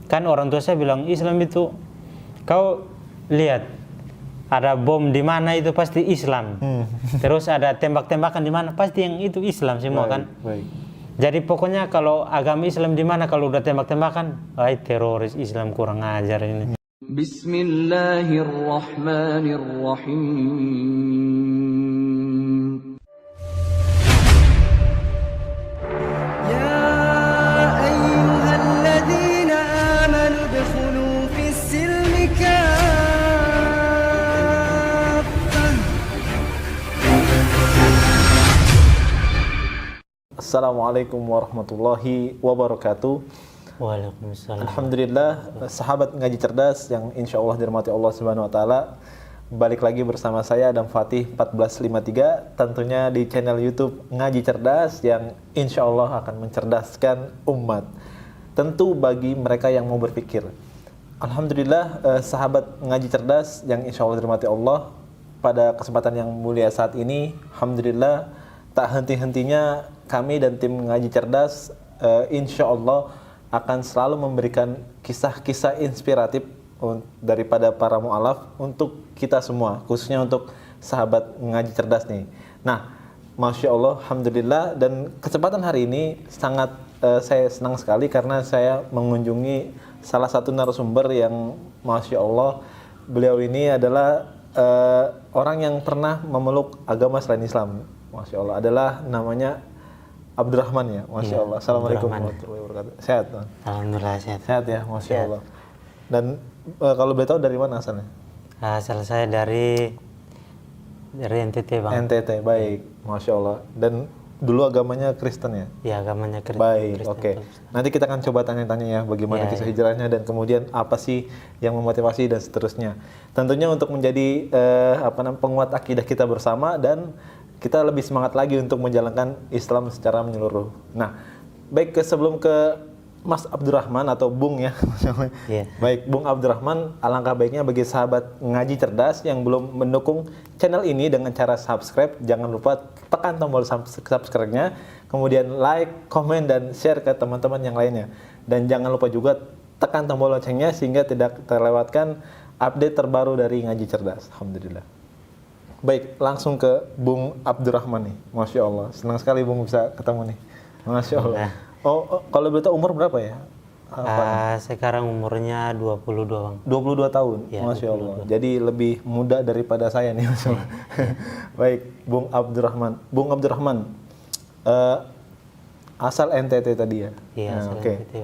kan orang tua saya bilang Islam itu, kau lihat ada bom di mana itu pasti Islam. Terus ada tembak-tembakan di mana pasti yang itu Islam semua kan. Baik. Jadi pokoknya kalau agama Islam di mana kalau udah tembak-tembakan, teroris Islam kurang ajar ini. Bismillahirrahmanirrahim. Ya ayyuhalladzina amanu udkhulu fis-silmi kaffah. Assalamualaikum warahmatullahi wabarakatuh. Waalaikumsalam. Alhamdulillah, sahabat ngaji cerdas yang insya Allah dirahmati Allah Subhanahu Wa Taala. Balik lagi bersama saya Adam Fatih 1453, tentunya di channel YouTube Ngaji Cerdas yang insya Allah akan mencerdaskan umat. Tentu bagi mereka yang mau berpikir. Alhamdulillah, sahabat ngaji cerdas yang insya Allah dirahmati Allah, pada kesempatan yang mulia saat ini, alhamdulillah tak henti-hentinya kami dan tim ngaji cerdas insya Allah akan selalu memberikan kisah-kisah inspiratif daripada para mu'alaf untuk kita semua, khususnya untuk sahabat ngaji cerdas nih. Nah, Masya Allah, alhamdulillah, dan kesempatan hari ini sangat saya senang sekali karena saya mengunjungi salah satu narasumber yang Masya Allah, beliau ini adalah orang yang pernah memeluk agama selain Islam. Masya Allah, adalah namanya Abdurrahman ya, Masya Allah. Assalamualaikum warahmatullahi wabarakatuh. Sehat, Tuan? Alhamdulillah sehat. Sehat ya, Masya Allah. Dan kalau boleh tahu dari mana asalnya? Asal saya dari NTT Bang. NTT, baik, Masya Allah. Dan dulu agamanya Kristen ya? Ya, agamanya Kristen. Baik, oke. Nanti kita akan coba tanya-tanya ya, bagaimana kisah hijrahnya dan kemudian apa sih yang memotivasi dan seterusnya. Tentunya untuk menjadi penguat akidah kita bersama dan kita lebih semangat lagi untuk menjalankan Islam secara menyeluruh. Nah, baik sebelum ke Mas Abdurrahman atau Bung ya. Baik, Bung Abdurrahman, alangkah baiknya bagi sahabat ngaji cerdas yang belum mendukung channel ini dengan cara subscribe, jangan lupa tekan tombol subscribe-nya, kemudian like, komen, dan share ke teman-teman yang lainnya. Dan jangan lupa juga tekan tombol loncengnya sehingga tidak terlewatkan update terbaru dari ngaji cerdas. Alhamdulillah. Baik, langsung ke Bung Abdurrahman nih. Masya Allah, senang sekali Bung bisa ketemu nih. Masya Allah. Oh, kalau betul umur berapa ya? Sekarang umurnya 22 Bang. 22 tahun, ya, Masya 22. Allah. Jadi lebih muda daripada saya nih, Masya Allah. Baik, Bung Abdurrahman. Bung Abdurrahman, asal NTT tadi ya? Iya, asal NTT.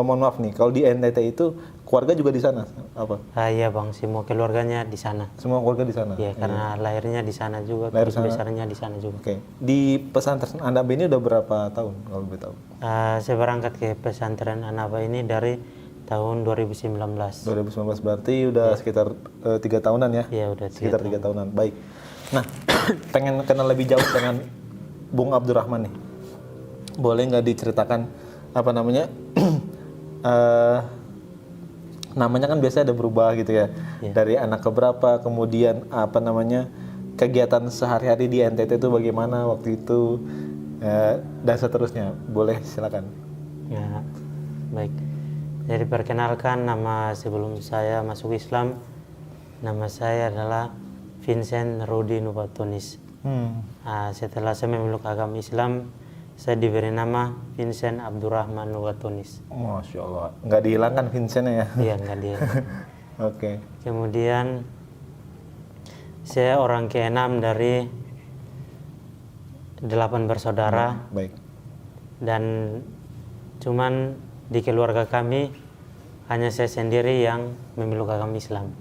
Mohon maaf nih, kalau di NTT itu keluarga juga di sana? Apa? Iya Bang, semua keluarganya di sana. Semua keluarga di sana? Iya, karena lahirnya di sana juga, besarnya di sana juga. Oke. Di pesantren Anaba ini udah berapa tahun kalau boleh tahu? Saya berangkat ke pesantren Anaba ini dari tahun 2019. 2019 berarti udah sekitar 3 tahunan ya? Iya, udah sekitar 3 tahunan. Baik. Nah, pengen kenal lebih jauh dengan Bung Abdurrahman nih. Boleh nggak diceritakan apa namanya? Namanya kan biasanya ada berubah gitu ya. Dari anak keberapa, kemudian apa namanya, kegiatan sehari-hari di NTT itu bagaimana waktu itu, dan seterusnya. Boleh, silakan. Ya, baik. Jadi perkenalkan, nama sebelum saya masuk Islam, nama saya adalah Vincent Rudi Nubatunis. Setelah saya memeluk agama Islam, saya diberi nama Vincent Abdurrahman Nubatunis. Masya Allah, nggak dihilangkan Vincentnya ya? Iya, nggak dihilangkan. Oke. Kemudian saya orang ke-6 dari 8 bersaudara. Baik. Dan cuman di keluarga kami hanya saya sendiri yang memeluk agama Islam.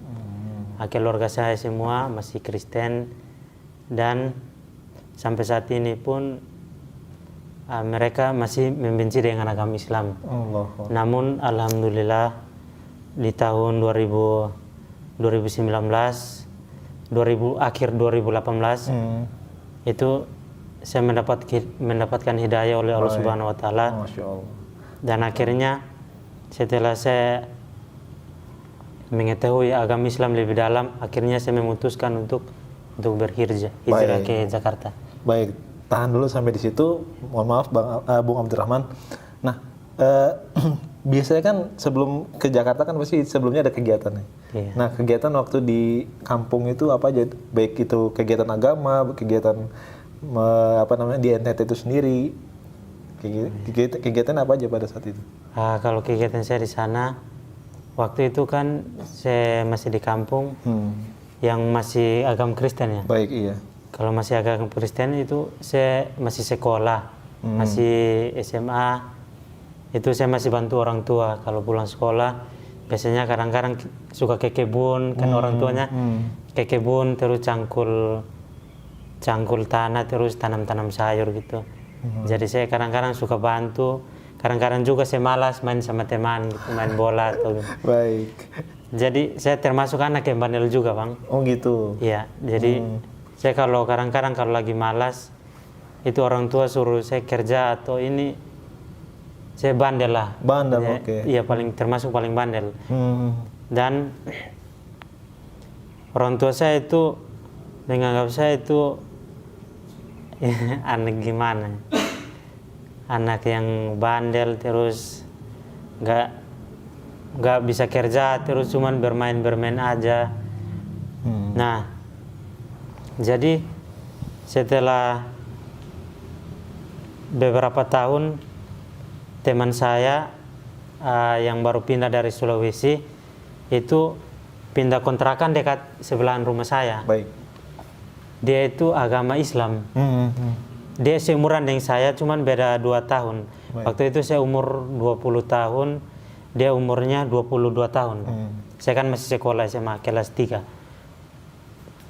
Keluarga saya semua masih Kristen dan sampai saat ini pun mereka masih membenci dengan agama Islam. Namun alhamdulillah di tahun 2019, akhir 2018 itu saya mendapatkan hidayah oleh Allah Subhanahu Wa Taala. Dan akhirnya setelah saya mengetahui agama Islam lebih dalam, akhirnya saya memutuskan untuk berhijrah ke Jakarta. Baik, tahan dulu sampai di situ. Mohon maaf Bung Abdurrahman. Nah, biasanya kan sebelum ke Jakarta kan pasti sebelumnya ada kegiatan ya. Iya. Nah, kegiatan waktu di kampung itu apa aja? Baik itu kegiatan agama, kegiatan di NTT itu sendiri. Kegiatan apa aja pada saat itu? Kalau kegiatan saya di sana, waktu itu kan saya masih di kampung yang masih agama Kristen ya. Baik, iya. Kalau masih agama Kristen itu saya masih sekolah, masih SMA. Itu saya masih bantu orang tua kalau pulang sekolah. Biasanya kadang-kadang suka ke kebun, kan orang tuanya ke kebun terus cangkul tanah terus tanam-tanam sayur gitu. Jadi saya kadang-kadang suka bantu, kadang-kadang juga saya malas main sama teman, gitu, main bola atau gitu. Baik. Jadi saya termasuk anak yang bandel juga, Bang. Oh gitu. Iya, jadi saya kalau kadang-kadang kalau lagi malas itu orang tua suruh saya kerja atau ini saya bandel lah. Bandel, Ya, oke. Iya, termasuk paling bandel. Dan orang tua saya itu menganggap saya itu anak gimana? Anak yang bandel terus nggak bisa kerja terus cuman bermain aja. Nah, jadi setelah beberapa tahun teman saya yang baru pindah dari Sulawesi itu pindah kontrakan dekat sebelahan rumah saya. Baik. Dia itu agama Islam. Dia seumuran dengan saya, cuman beda 2 tahun. Baik. Waktu itu saya umur 20 tahun, dia umurnya 22 tahun. Saya kan masih sekolah SMA kelas 3.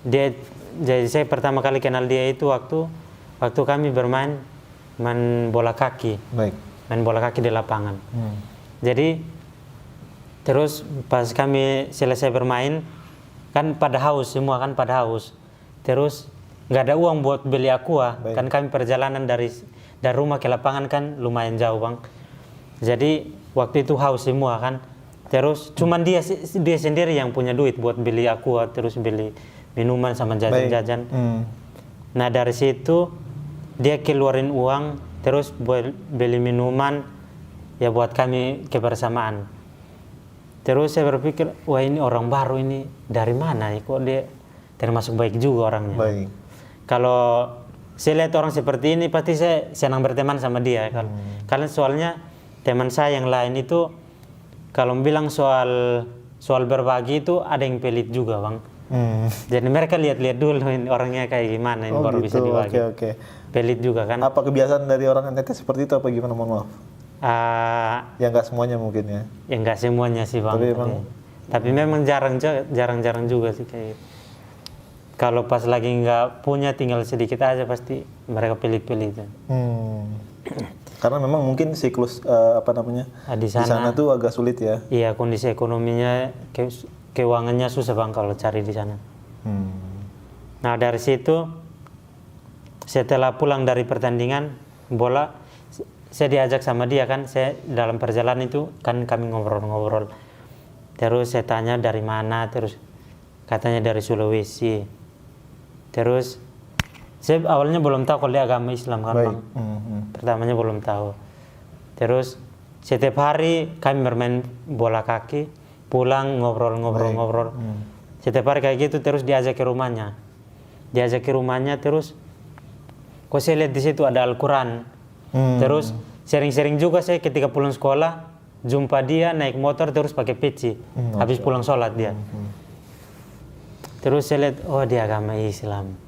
Jadi saya pertama kali kenal dia itu waktu kami main bola kaki. Baik. Main bola kaki di lapangan. Jadi terus pas kami selesai bermain kan pada haus semua kan pada haus. Terus nggak ada uang buat beli aqua. Baik. Kan kami perjalanan dari rumah ke lapangan kan lumayan jauh, Bang. Jadi waktu itu haus semua kan. Terus cuman dia sendiri yang punya duit buat beli aqua terus beli minuman sama jajan-jajan. Nah dari situ dia keluarin uang terus buat beli minuman ya buat kami kebersamaan. Terus saya berpikir, wah ini orang baru ini dari mana ya? Kok dia termasuk baik juga orangnya. Baik. Kalau saya lihat orang seperti ini pasti saya senang berteman sama dia. Karena soalnya teman saya yang lain itu kalau bilang soal berbagi itu ada yang pelit juga, Bang. Jadi mereka lihat-lihat dulu ini orangnya kayak gimana ini baru bisa dibagi. Oke. Pelit juga kan. Apa kebiasaan dari orang NTT seperti itu apa gimana, mohon maaf? Ya nggak semuanya mungkin ya. Ya nggak semuanya sih, Bang. Tapi memang jarang-jarang juga sih kayak gitu. Kalau pas lagi nggak punya tinggal sedikit aja pasti mereka pelit-pelit. Karena memang mungkin siklus Di di sana tuh agak sulit ya. Iya, kondisi ekonominya keuangannya susah, Bang, kalau cari di sana. Nah dari situ setelah pulang dari pertandingan bola saya diajak sama dia kan. Saya dalam perjalanan itu kan kami ngobrol-ngobrol. Terus saya tanya dari mana, terus katanya dari Sulawesi. Terus saya awalnya belum tahu kalau dia agama Islam kan, Bang. Pertamanya belum tahu. Terus setiap hari kami bermain bola kaki, pulang ngobrol-ngobrol. Setiap hari kayak gitu terus diajak ke rumahnya. Terus kok saya lihat di situ ada Al-Quran. Terus sering-sering juga saya ketika pulang sekolah jumpa dia naik motor terus pakai peci. Habis pulang sholat dia. Terus saya lihat, oh dia agama Islam.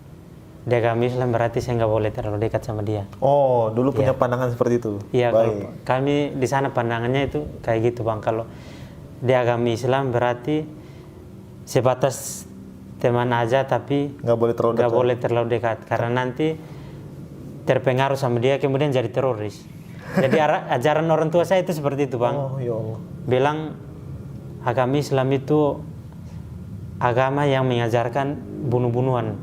Dia agama Islam berarti saya nggak boleh terlalu dekat sama dia. Oh, dulu punya pandangan seperti itu? Iya, kami di sana pandangannya itu kayak gitu, Bang. Kalau dia agama Islam berarti sebatas teman aja tapi nggak boleh terlalu dekat. Karena nanti terpengaruh sama dia kemudian jadi teroris. Jadi ajaran orang tua saya itu seperti itu, Bang. Oh, ya Allah. Bilang agama Islam itu agama yang mengajarkan bunuh-bunuhan.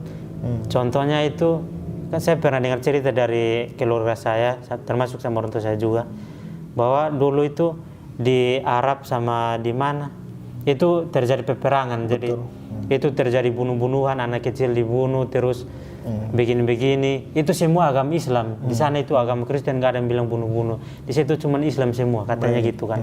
Contohnya itu kan saya pernah dengar cerita dari keluarga saya, termasuk sama orang tua saya juga, bahwa dulu itu di Arab sama di mana itu terjadi peperangan. Jadi itu terjadi bunuh-bunuhan, anak kecil dibunuh, terus begini-begini. Itu semua agama Islam. Di sana itu agama Kristen, nggak ada yang bilang bunuh-bunuh. Di situ cuma Islam semua, katanya gitu kan.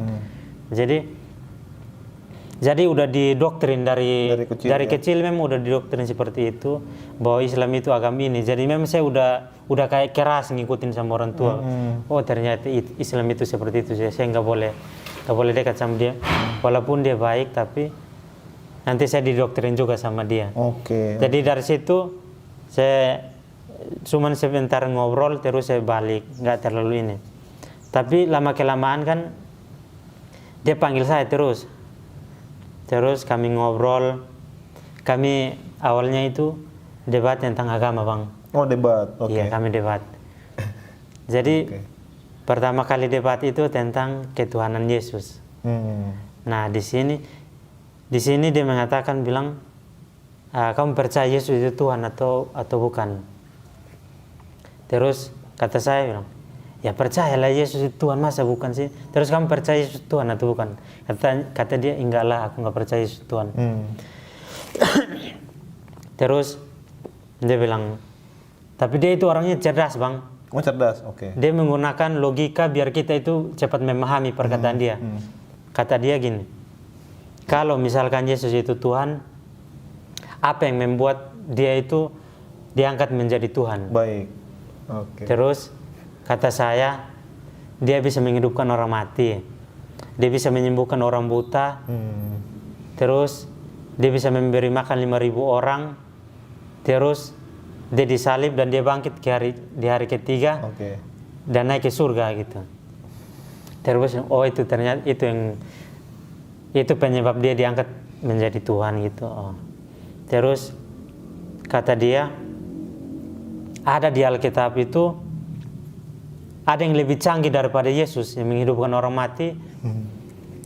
Jadi udah didoktrin dari kecil memang udah didoktrin seperti itu, bahwa Islam itu agama ini. Jadi memang saya udah kayak keras ngikutin sama orang tua. Oh ternyata Islam itu seperti itu. Saya nggak boleh dekat sama dia, walaupun dia baik, tapi nanti saya didoktrin juga sama dia. Jadi dari situ saya cuman sebentar ngobrol terus saya balik, nggak terlalu ini. Tapi lama kelamaan kan dia panggil saya terus kami ngobrol. Kami awalnya itu debat tentang agama, Bang. Oh, debat. Iya, kami debat. Jadi pertama kali debat itu tentang ketuhanan Yesus. Nah, di sini dia mengatakan bilang, kamu percaya Yesus itu Tuhan atau bukan? Terus kata saya bilang, ya percayalah Yesus itu Tuhan, masa bukan sih? Terus kamu percaya Yesus Tuhan atau bukan? Kata dia, enggak lah, aku nggak percaya Yesus Tuhan. Terus dia bilang, tapi dia itu orangnya cerdas, Bang. Oh, cerdas, Dia menggunakan logika biar kita itu cepat memahami perkataan dia. Kata dia gini, kalau misalkan Yesus itu Tuhan, apa yang membuat dia itu diangkat menjadi Tuhan? Baik. Terus kata saya, dia bisa menghidupkan orang mati, dia bisa menyembuhkan orang buta, terus dia bisa memberi makan 5.000 orang, terus dia disalib dan dia bangkit di hari ketiga, dan naik ke surga gitu. Terus oh itu ternyata itu penyebab dia diangkat menjadi Tuhan gitu. Terus kata dia, ada di Alkitab itu ada yang lebih canggih daripada Yesus yang menghidupkan orang mati.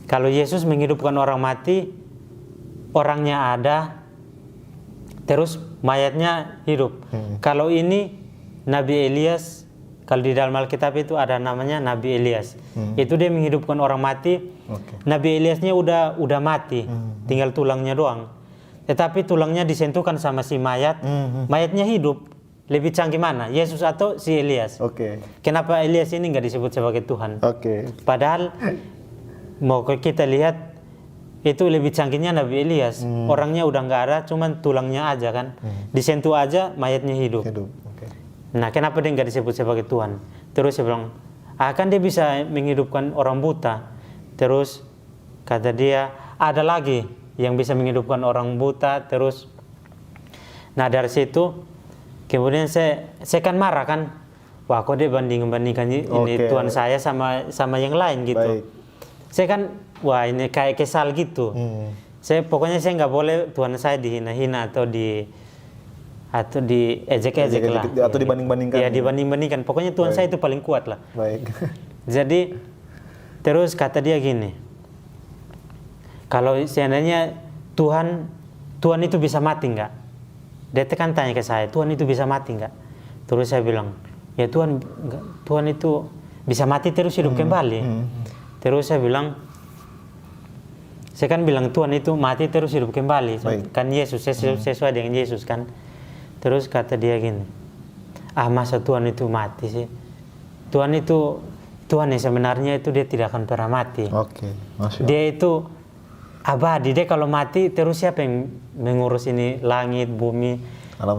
Kalau Yesus menghidupkan orang mati, orangnya ada, terus mayatnya hidup. Kalau ini Nabi Elias, kalau di dalam Alkitab itu ada namanya Nabi Elias. Itu dia menghidupkan orang mati. Nabi Eliasnya udah mati, tinggal tulangnya doang. Tetapi tulangnya disentuhkan sama si mayat, mayatnya hidup. Lebih canggih mana, Yesus atau si Elias? Kenapa Elias ini nggak disebut sebagai Tuhan? Padahal mau kita lihat itu lebih canggihnya Nabi Elias. Orangnya udah nggak ada, cuman tulangnya aja kan. Disentuh aja, mayatnya hidup. Nah, kenapa dia nggak disebut sebagai Tuhan? Terus dia bilang, kan dia bisa menghidupkan orang buta. Terus kata dia, ada lagi yang bisa menghidupkan orang buta. Terus, nah dari situ kemudian saya kan marah kan, wah kok dia bandingkan ini Tuhan saya sama yang lain gitu. Saya kan, wah ini kayak kesal gitu. Pokoknya saya nggak boleh Tuhan saya dihina-hina atau diejek-ejek lah. Atau dibanding-bandingkan. Ya dibanding-bandingkan. Pokoknya Tuhan saya itu paling kuat lah. Jadi terus kata dia gini, kalau seandainya Tuhan itu bisa mati nggak? Dia kan tanya ke saya, Tuhan itu bisa mati nggak? Terus saya bilang, ya Tuhan itu bisa mati terus hidup kembali. Terus saya kan bilang Tuhan itu mati terus hidup kembali. Kan Yesus, sesuai dengan Yesus kan. Terus kata dia gini, masa Tuhan itu mati sih? Tuhan yang sebenarnya itu dia tidak akan pernah mati. Dia itu abadi. Dia kalau mati terus siapa yang mengurus ini langit, bumi,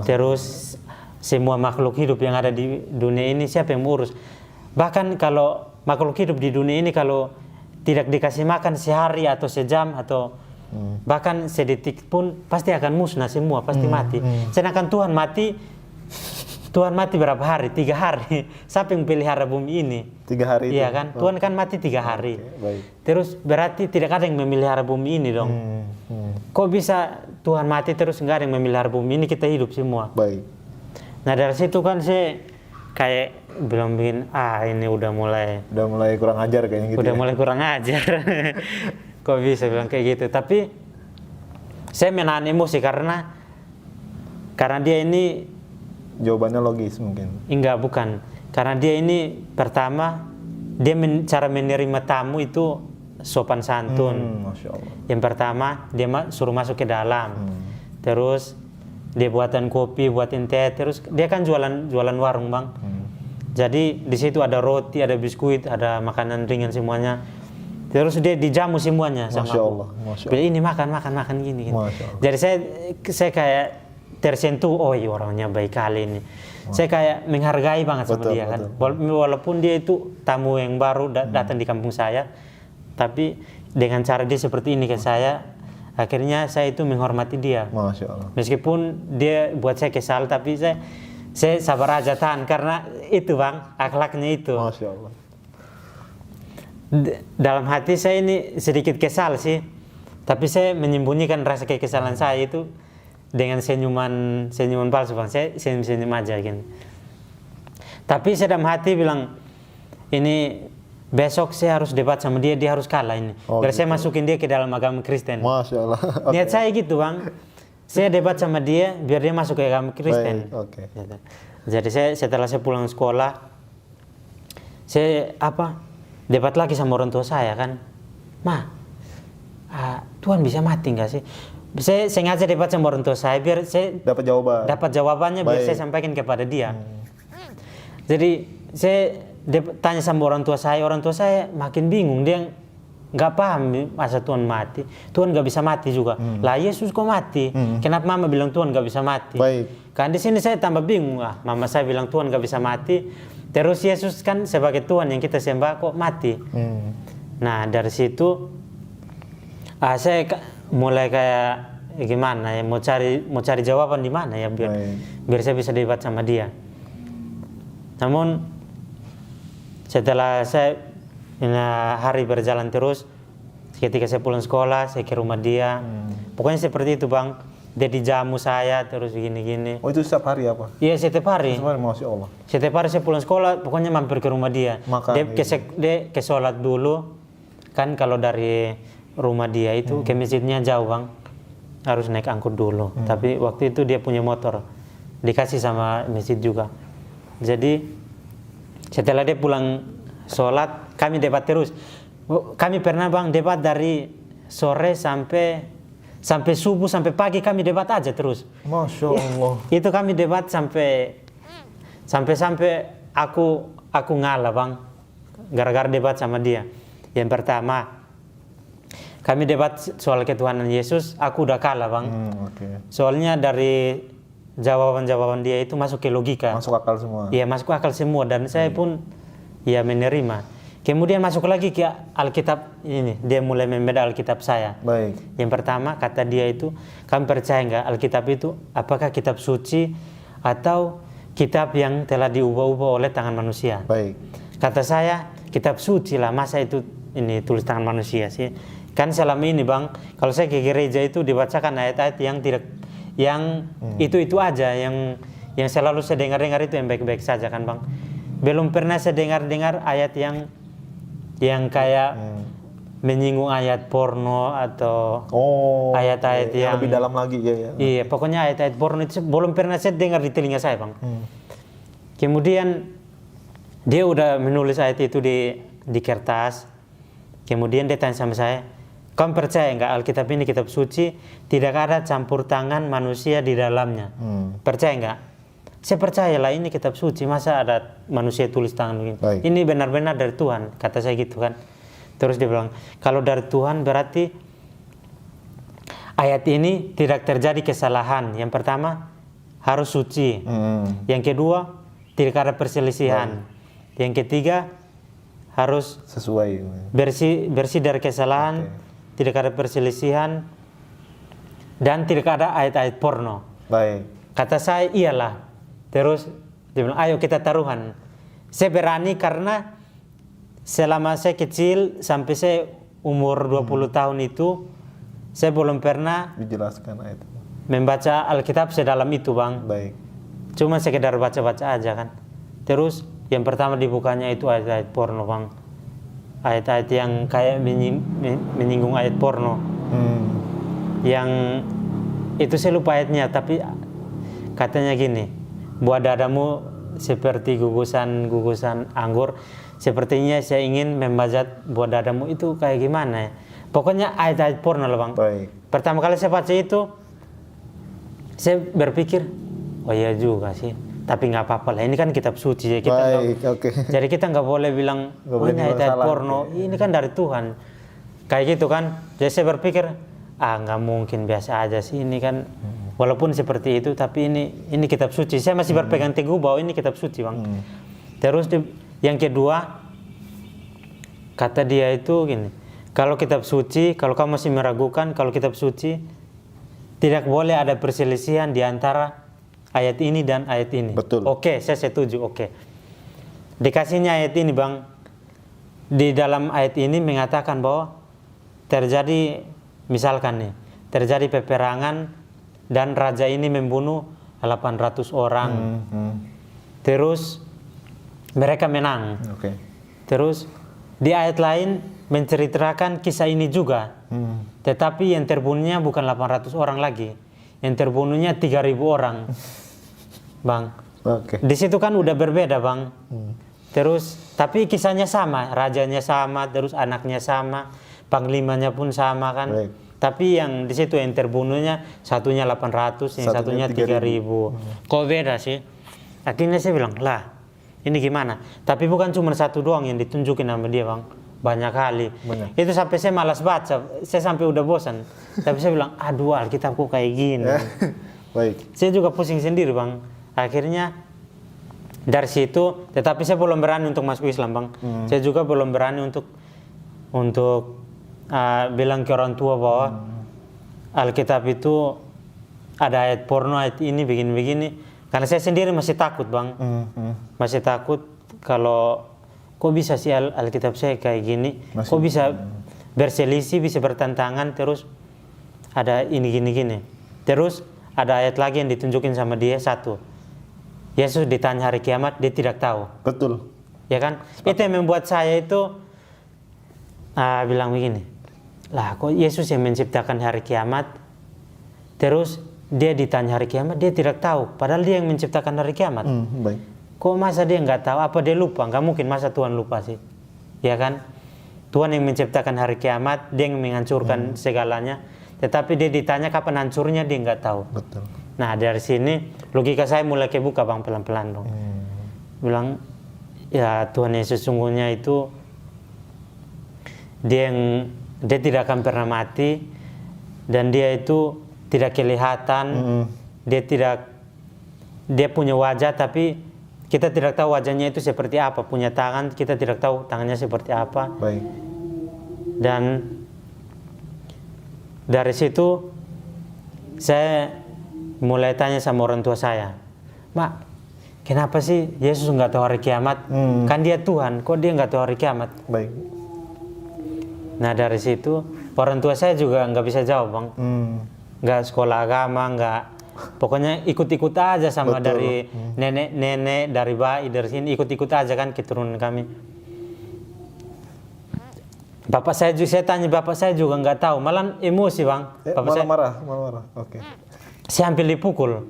terus semua makhluk hidup yang ada di dunia ini siapa yang mengurus? Bahkan kalau makhluk hidup di dunia ini kalau tidak dikasih makan sehari atau sejam atau bahkan sedetik pun pasti akan musnah semua, pasti mati. Sedangkan Tuhan mati berapa hari? 3 hari. Siapa yang pelihara bumi ini? 3 hari. Iya kan? Tuhan kan mati 3 hari. Terus berarti tidak ada yang memelihara bumi ini dong. Kok bisa Tuhan mati terus nggak ada yang memelihara bumi ini, kita hidup semua. Nah dari situ kan saya kayak bilang ini udah mulai kurang ajar kayaknya gitu. Udah mulai kurang ajar. Kok bisa bilang kayak gitu? Tapi saya menahan emosi karena dia ini jawabannya logis mungkin. Enggak, bukan. Karena dia ini pertama dia cara menerima tamu itu sopan santun. Masya Allah. Yang pertama dia suruh masuk ke dalam. Terus dia buatan kopi, buatin teh, terus dia kan jualan warung bang. Jadi di situ ada roti, ada biskuit, ada makanan ringan semuanya. Terus dia dijamu semuanya sama Masya aku. Allah, Masya Allah. Ini makan gini. Masya Allah. Jadi saya kayak tersentuh, oh iya orangnya baik kali ini. Saya kayak menghargai banget sama Betul, dia kan. betul. Walaupun dia itu tamu yang baru datang di kampung saya, tapi dengan cara dia seperti ini ke saya, akhirnya saya itu menghormati dia. Masya Allah. Meskipun dia buat saya kesal, tapi saya sabar aja tahan karena itu bang, akhlaknya itu. Masya Allah. Dalam hati saya ini sedikit kesal sih, tapi saya menyembunyikan rasa kekesalan saya itu dengan senyuman palsu bang. Saya senyum aja gitu. Tapi saya dalam hati bilang, ini besok saya harus debat sama dia harus kalah ini. Biar saya masukin dia ke dalam agama Kristen. Masya Allah. Niat saya gitu bang, saya debat sama dia biar dia masuk ke agama Kristen. Oke. Jadi saya setelah saya pulang sekolah, saya debat lagi sama orang tua saya kan, Tuhan bisa mati nggak sih? Saya sengaja debat sama orang tua saya biar saya dapat jawabannya biar saya sampaikan kepada dia. Jadi saya tanya sama orang tua saya makin bingung, dia nggak paham masa Tuhan mati. Tuhan nggak bisa mati juga. Lah Yesus kok mati? Kenapa mama bilang Tuhan nggak bisa mati? Kan di sini saya tambah bingung. Mama saya bilang Tuhan nggak bisa mati. Terus Yesus kan sebagai Tuhan yang kita sembah kok mati. Nah dari situ saya mulai kayak gimana ya, mau cari jawaban di mana ya biar saya bisa debat sama dia. Namun setelah hari berjalan terus, ketika saya pulang sekolah saya ke rumah dia. Pokoknya seperti itu bang. Dia dijamu saya terus gini-gini. Oh itu setiap hari apa? Iya setiap hari. Masya Allah. Setiap hari saya pulang sekolah, pokoknya mampir ke rumah dia. Dia ke sholat dulu. Kan kalau dari rumah dia itu ke masjidnya jauh bang. Harus naik angkut dulu. Tapi waktu itu dia punya motor. Dikasih sama masjid juga. Jadi setelah dia pulang sholat, kami debat terus. Kami pernah bang debat dari sore sampai subuh, sampai pagi kami debat aja terus. Masya Allah. Itu kami debat sampai aku ngalah bang, gara-gara debat sama dia. Yang pertama, kami debat soal ketuhanan Yesus, aku udah kalah bang. Soalnya dari jawaban dia itu masuk ke logika. Masuk akal semua. Iya masuk akal semua dan saya pun ya menerima. Kemudian masuk lagi ke Alkitab ini, dia mulai membeda Alkitab saya. Baik. Yang pertama kata dia itu, kamu percaya nggak Alkitab itu apakah kitab suci atau kitab yang telah diubah-ubah oleh tangan manusia? Baik. Kata saya kitab suci lah, masa itu ini tulis tangan manusia sih? Kan selama ini bang, kalau saya ke gereja itu dibacakan ayat-ayat yang tidak, yang itu aja, yang selalu saya dengar itu yang baik-baik saja kan bang. Belum pernah saya dengar ayat yang kayak menyinggung ayat porno atau ayat-ayat yang lebih dalam lagi ya. Iya, pokoknya ayat-ayat porno itu belum pernah saya dengar di telinga saya bang. Kemudian dia udah menulis ayat itu di kertas. Kemudian dia tanya sama saya, kamu percaya nggak Alkitab ini kitab suci, tidak ada campur tangan manusia di dalamnya? Percaya nggak? Saya percayalah ini kitab suci, masa ada manusia tulis tangan begini. Ini benar-benar dari Tuhan, kata saya gitu kan. Terus dia bilang, kalau dari Tuhan berarti ayat ini tidak terjadi kesalahan. Yang pertama harus suci. Yang kedua tidak ada perselisihan. Yang ketiga harus sesuai, bersih dari kesalahan, tidak ada perselisihan, dan tidak ada ayat-ayat porno. Kata saya iyalah. Terus dia bilang, ayo kita taruhan. Saya berani karena selama saya kecil sampai saya umur 20 tahun itu, saya belum pernah dijelaskan ayat membaca Alkitab sedalam itu bang. Cuma sekedar baca-baca aja kan. Terus yang pertama dibukanya itu ayat-ayat porno bang. Ayat-ayat yang kayak menyinggung ayat porno. Yang itu saya lupa ayatnya, tapi katanya gini, buah dadamu seperti gugusan anggur, sepertinya saya ingin membajak buah dadamu, itu kayak gimana ya? Pokoknya ayat-ayat porno lah bang. Pertama kali saya baca itu, Saya berpikir, oh iya juga sih. Tapi nggak apa-apa lah. Ini kan kitab suci ya. Kita Baik, oke. jadi kita nggak boleh bilang, Nggak oh boleh ini bilang ayat salah. porno. Ini kan dari Tuhan. Kayak gitu kan. Jadi saya berpikir, nggak mungkin, biasa aja sih. Ini kan walaupun seperti itu, tapi ini kitab suci. Saya masih berpegang teguh bahwa ini kitab suci, Bang. Terus yang kedua, kata dia itu gini, kalau kitab suci, kalau kamu masih meragukan, kalau kitab suci tidak boleh ada perselisihan di antara ayat ini dan ayat ini. Betul. Oke, saya setuju. Oke. Dikasihnya ayat ini, Bang. Di dalam ayat ini mengatakan bahwa terjadi, misalkan nih, terjadi peperangan dan raja ini membunuh 800 orang. Terus mereka menang. Oke. Terus di ayat lain menceritakan kisah ini juga. Tetapi yang terbunuhnya bukan 800 orang lagi. Yang terbunuhnya 3.000 orang. Bang. Oke. Di situ kan udah berbeda, Bang. Terus tapi kisahnya sama, rajanya sama, terus anaknya sama, panglimanya pun sama kan. Baik. Tapi yang di situ yang terbunuhnya satunya 800, yang satunya 3.000. Kok beda sih? Akhirnya saya bilang, lah ini gimana? Tapi bukan cuma satu doang yang ditunjukin sama dia, Bang. Banyak kali. Banyak. Itu sampai saya malas baca. Saya sampai udah bosan. Tapi saya bilang, aduh Alkitab kok kayak gini. Baik. Saya juga pusing sendiri, Bang. Akhirnya dari situ, tetapi saya belum berani untuk masuk Islam, Bang. Saya juga belum berani untuk bilang ke orang tua bahwa Alkitab itu ada ayat porno, ayat ini begini-begini. Karena saya sendiri masih takut, Bang. Masih takut kalau kok bisa sih Alkitab saya kayak gini, kok bisa berselisih, bisa bertentangan, terus ada ini gini. Terus ada ayat lagi yang ditunjukin sama dia, satu, Yesus ditanya hari kiamat, dia tidak tahu. Betul. Ya kan? Itu yang membuat saya itu bilang begini, lah kok Yesus yang menciptakan hari kiamat, terus dia ditanya hari kiamat, dia tidak tahu, padahal dia yang menciptakan hari kiamat. Baik. Kok masa dia nggak tahu? Apa dia lupa? Nggak mungkin, masa Tuhan lupa sih, ya kan? Tuhan yang menciptakan hari kiamat, dia yang menghancurkan segalanya. Tetapi dia ditanya kapan hancurnya, dia nggak tahu. Betul. Nah dari sini logika saya mulai kebuka, Bang, pelan-pelan dong. Bilang ya Tuhan Yesus sesungguhnya itu dia tidak akan pernah mati, dan dia itu tidak kelihatan. Dia punya wajah tapi kita tidak tahu wajahnya itu seperti apa, punya tangan kita tidak tahu tangannya seperti apa. Baik. Dan dari situ saya mulai tanya sama orang tua saya, Mak, kenapa sih Yesus nggak tahu hari kiamat? Kan dia Tuhan, kok dia nggak tahu hari kiamat? Baik. Nah dari situ orang tua saya juga nggak bisa jawab, Bang. Nggak sekolah agama, nggak, pokoknya ikut-ikut aja sama. Betul. Dari nenek-nenek, dari bayi, dari sini ikut-ikut aja kan keturunan kami. Bapak saya tanya bapak saya juga nggak tahu, malah emosi, Bang. Bapak saya marah. Oke. Saya hampir dipukul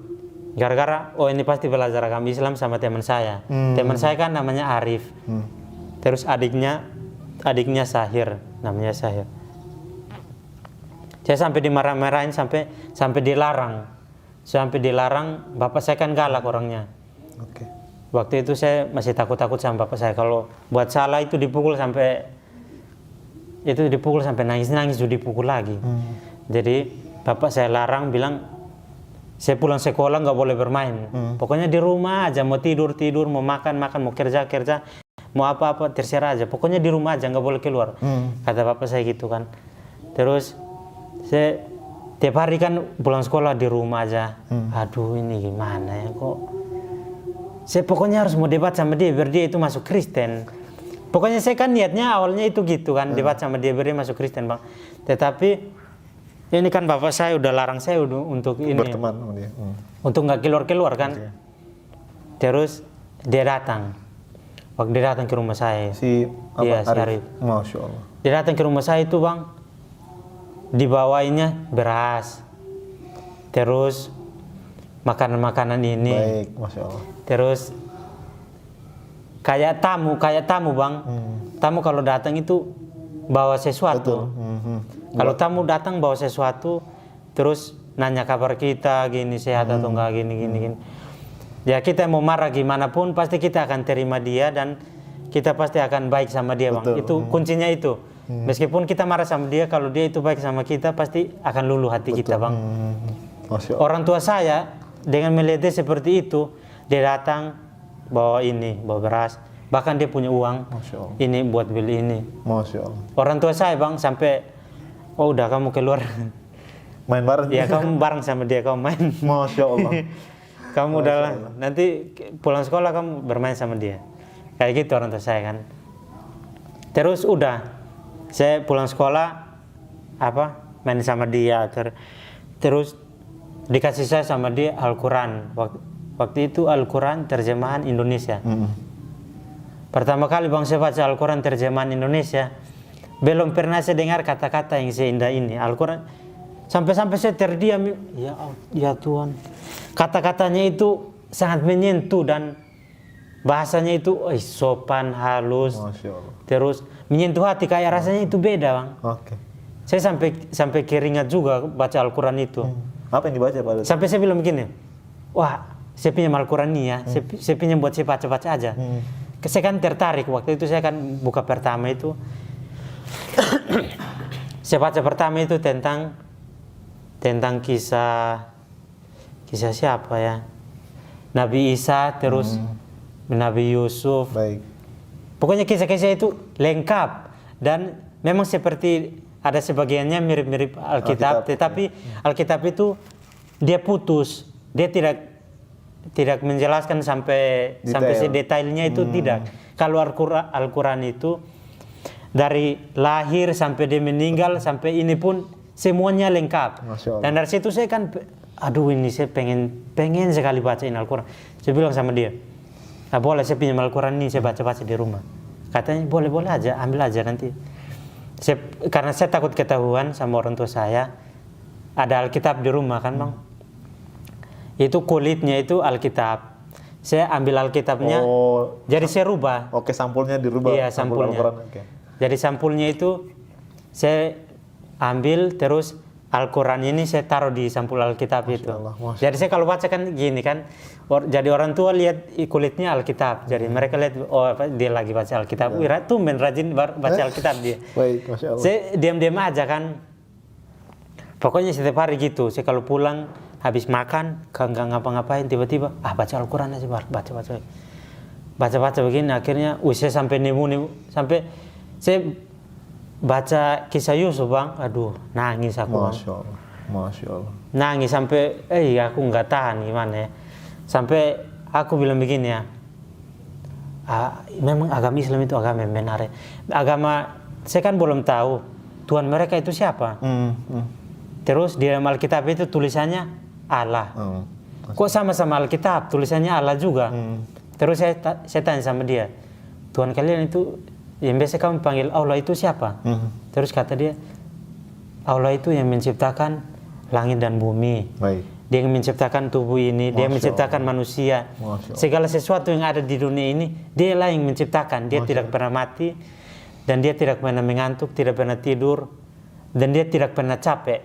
gara-gara ini pasti belajar agama Islam sama teman saya. Teman saya kan namanya Arif. Terus adiknya Sahir, namanya Sahir. Saya sampai dimarah-marahin, sampai dilarang. Sampai dilarang, bapak saya kan galak orangnya. Oke. Waktu itu saya masih takut-takut sama bapak saya, kalau buat salah itu dipukul sampai nangis-nangis, juga dipukul lagi. Jadi bapak saya larang, bilang saya pulang sekolah nggak boleh bermain. Pokoknya di rumah aja, mau tidur, mau makan, mau kerja, mau apa terserah aja. Pokoknya di rumah aja, nggak boleh keluar. Kata bapak saya gitu kan. Terus saya tiap hari kan pulang sekolah di rumah aja. Aduh ini gimana ya kok. Saya pokoknya harus mau debat sama dia biar dia itu masuk Kristen. Pokoknya saya kan niatnya awalnya itu gitu kan, debat sama dia biar dia masuk Kristen, Bang. Tetapi ini kan bapak saya udah larang saya untuk ini, berteman sama dia. untuk nggak keluar kan. Okay. Terus dia datang. Waktu dia datang ke rumah saya. Si Arif. Masya Allah. Dia datang ke rumah saya itu, Bang. Dibawainnya beras. Terus makanan-makanan ini. Baik, Masya Allah. Terus kayak tamu, Bang. Tamu kalau datang itu bawa sesuatu. Kalau tamu datang bawa sesuatu, terus nanya kabar kita gini sehat atau enggak gini. Ya kita mau marah gimana pun pasti kita akan terima dia dan kita pasti akan baik sama dia, Bang. Betul. Itu kuncinya itu. Meskipun kita marah sama dia, kalau dia itu baik sama kita pasti akan luluh hati kita, Bang. Masya Allah. Orang tua saya dengan melihat dia seperti itu, dia datang bawa beras, bahkan dia punya uang. Masya Allah. Ini buat beli ini. Masya Allah. Orang tua saya, Bang, sampai oh udah kamu keluar. Main bareng. Ya kamu bareng sama dia, kamu main. Masya Allah. Kamu udah nanti pulang sekolah kamu bermain sama dia. Kayak gitu orang tua saya kan. Terus udah saya pulang sekolah main sama dia terus dikasih saya sama dia Al-Quran. Waktu itu Al-Quran terjemahan Indonesia. Pertama kali Bang saya baca Al-Quran terjemahan Indonesia, belum pernah saya dengar kata-kata yang seindah ini. Al-Quran sampai saya terdiam, ya Tuhan. Kata-katanya itu sangat menyentuh dan bahasanya itu sopan, halus. Masya Allah. Terus menyentuh hati, kayak rasanya itu beda, Bang. Oke. Saya sampai keringat juga baca Al-Quran itu. Apa yang dibaca Pak? Sampai saya bilang begini, wah saya pinjam Al-Quran nih ya, saya pinjam buat saya baca-baca aja. Saya kan tertarik, waktu itu saya kan buka pertama itu. Saya baca pertama itu tentang kisah siapa ya? Nabi Isa, terus Nabi Yusuf. Baik. Pokoknya kisah-kisah itu lengkap dan memang seperti ada sebagiannya mirip-mirip Alkitab, tetapi Alkitab itu dia putus, dia tidak menjelaskan sampai sedetailnya itu tidak. Kalau Al-Quran itu dari lahir sampai dia meninggal sampai ini pun semuanya lengkap. Dan dari situ saya kan, aduh ini saya pengen sekali bacain Al-Quran. Saya bilang sama dia, boleh saya pinjam Al-Quran ini saya baca-baca di rumah. Katanya boleh aja, ambil aja nanti. Karena saya takut ketahuan sama orang tua saya, ada Alkitab di rumah kan Bang. Itu kulitnya itu Alkitab. Saya ambil Alkitabnya, jadi saya rubah. Oke, sampulnya dirubah. Iya, sampulnya. Okay. Jadi sampulnya itu saya ambil terus Al-Quran ini saya taruh di sampul Alkitab itu. Jadi saya kalau baca kan gini kan, jadi orang tua lihat kulitnya Alkitab. Jadi mereka lihat dia lagi baca Alkitab. Tumben rajin baca Alkitab dia. Baik, Masya Allah. Saya diam-diam aja kan. Pokoknya setiap hari gitu. Saya kalau pulang habis makan nggak ngapa-ngapain tiba-tiba baca Al-Quran aja baca begini akhirnya saya sampai nemu sampai saya baca kisah Yusuf Bang, aduh nangis aku Bang. Masya Allah. Nangis sampai aku nggak tahan gimana ya, sampai aku bilang begini ya, memang agama Islam itu agama yang benar ya. Agama saya kan belum tahu Tuhan mereka itu siapa. Terus di dalam Alkitab itu tulisannya Allah. Kok sama-sama Alkitab tulisannya Allah juga. Terus saya tanya sama dia, Tuhan kalian itu yang biasa kamu panggil Allah itu siapa? Terus kata dia, Allah itu yang menciptakan langit dan bumi. Baik. Dia yang menciptakan tubuh ini, dia menciptakan manusia. Segala sesuatu yang ada di dunia ini, dia lah yang menciptakan. Dia tidak pernah mati, dan dia tidak pernah mengantuk, tidak pernah tidur, dan dia tidak pernah capek.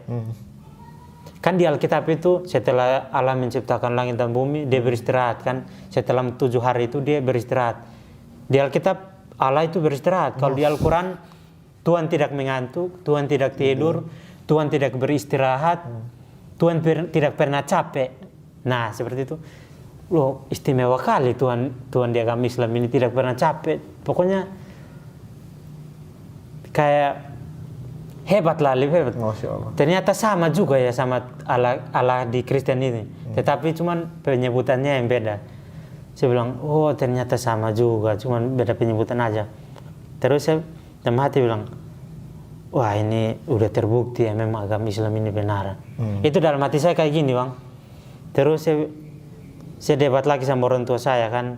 Kan di Alkitab itu setelah Allah menciptakan langit dan bumi, dia beristirahat kan. Setelah 7 hari itu dia beristirahat. Di Alkitab Allah itu beristirahat. Kalau di Al-Quran Tuhan tidak mengantuk, Tuhan tidak tidur, Tuhan tidak beristirahat, Tuhan tidak pernah capek. Nah seperti itu. Loh istimewa kali Tuhan di agama Islam ini tidak pernah capek. Pokoknya kayak hebat lah, lebih hebat. Masya Allah. Ternyata sama juga ya sama Allah di Kristen ini. Tetapi cuman penyebutannya yang beda. Saya bilang, ternyata sama juga, cuman beda penyebutan aja. Terus saya dalam hati bilang, wah ini udah terbukti ya memang agama Islam ini benar. Itu dalam hati saya kayak gini Bang. Terus saya debat lagi sama orang tua saya kan.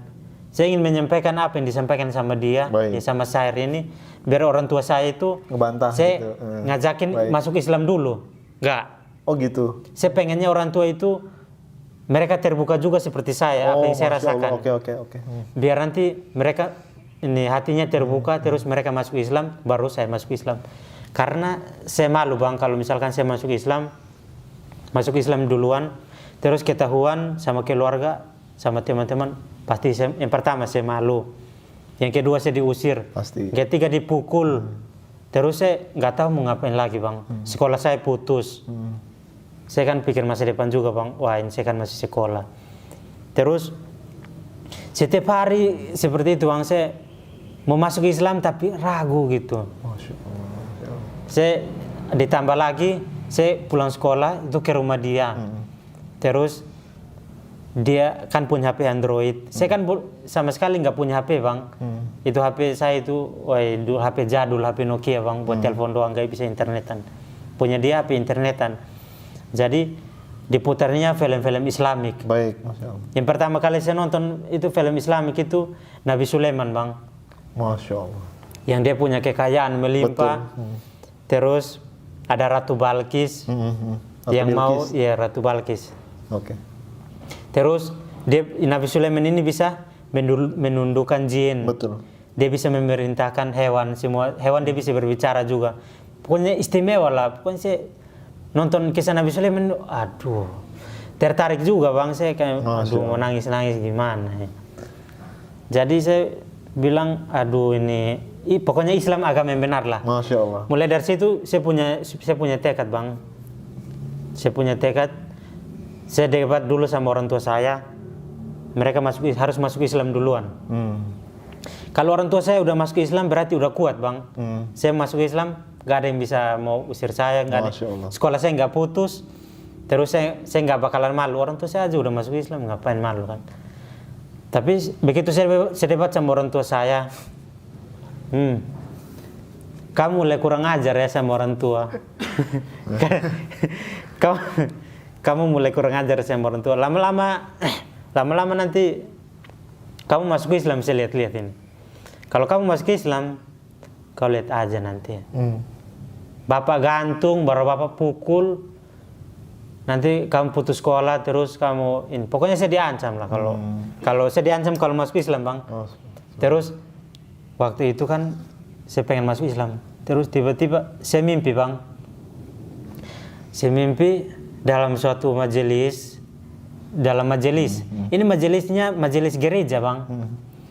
Saya ingin menyampaikan apa yang disampaikan sama dia, ya, sama Sair ini, biar orang tua saya itu ngebantah saya gitu. Ngajakin masuk Islam dulu. Enggak. Oh gitu. Saya pengennya orang tua itu mereka terbuka juga seperti saya, apa yang saya rasakan. Oke. Biar nanti mereka ini hatinya terbuka, terus mereka masuk Islam, baru saya masuk Islam. Karena saya malu Bang kalau misalkan saya masuk Islam, masuk Islam duluan, terus ketahuan sama keluarga, sama teman-teman, pasti yang pertama saya malu, yang kedua saya diusir, Pasti. yang ketiga dipukul, terus saya nggak tahu mau ngapain lagi bang, sekolah saya putus, saya kan pikir masa depan juga bang, wah ini saya kan masih sekolah, terus setiap hari seperti itu bang, saya mau masuk Islam tapi ragu gitu. Masya Allah. Saya ditambah lagi, saya pulang sekolah itu ke rumah dia. Terus dia kan punya HP Android. Saya kan sama sekali nggak punya HP bang. Itu HP saya itu, wah itu HP jadul, HP Nokia bang, buat telepon doang, nggak bisa internetan. Punya dia HP internetan. Jadi diputarnya film-film Islamik. Baik, Masya Allah. Yang pertama kali saya nonton itu film Islamik itu Nabi Sulaiman bang. Masya Allah. Yang dia punya kekayaan melimpah. Betul. Terus ada Ratu Balkis yang mau, ya Ratu Balkis. Oke. Terus Nabi Sulaiman ini bisa menundukkan jin. Betul. Dia bisa memerintahkan hewan, semua hewan dia bisa berbicara juga. Pokoknya istimewa lah. Pokoknya saya nonton kisah Nabi Sulaiman, aduh, tertarik juga bang. Saya kayak, aduh mau nangis-nangis gimana ya. Jadi saya bilang, aduh ini, pokoknya Islam agama yang benar lah. Masya Allah. Mulai dari situ saya punya tekad bang. Saya punya tekad. Saya debat dulu sama orang tua saya. Mereka harus masuk Islam duluan. Kalau orang tua saya udah masuk Islam berarti udah kuat bang. Saya masuk Islam, gak ada yang bisa mau usir saya. Gak ada. Sekolah saya nggak putus. Terus saya nggak bakalan malu. Orang tua saya aja udah masuk Islam, ngapain malu kan? Tapi begitu saya debat sama orang tua saya, kamu mulai kurang ajar ya sama orang tua. kamu mulai kurang ajar sama orang tua. Lama-lama nanti kamu masuk Islam, saya lihat-lihat ini. Kalau kamu masuk Islam, kau lihat aja nanti. Bapak gantung, baru bapak pukul. Nanti kamu putus sekolah, terus kamu ini. Pokoknya saya diancam lah kalau saya diancam kalau masuk Islam bang. Terus waktu itu kan saya pengen masuk Islam. Terus tiba-tiba saya mimpi bang. Saya mimpi dalam suatu majelis. Ini majelisnya majelis gereja bang.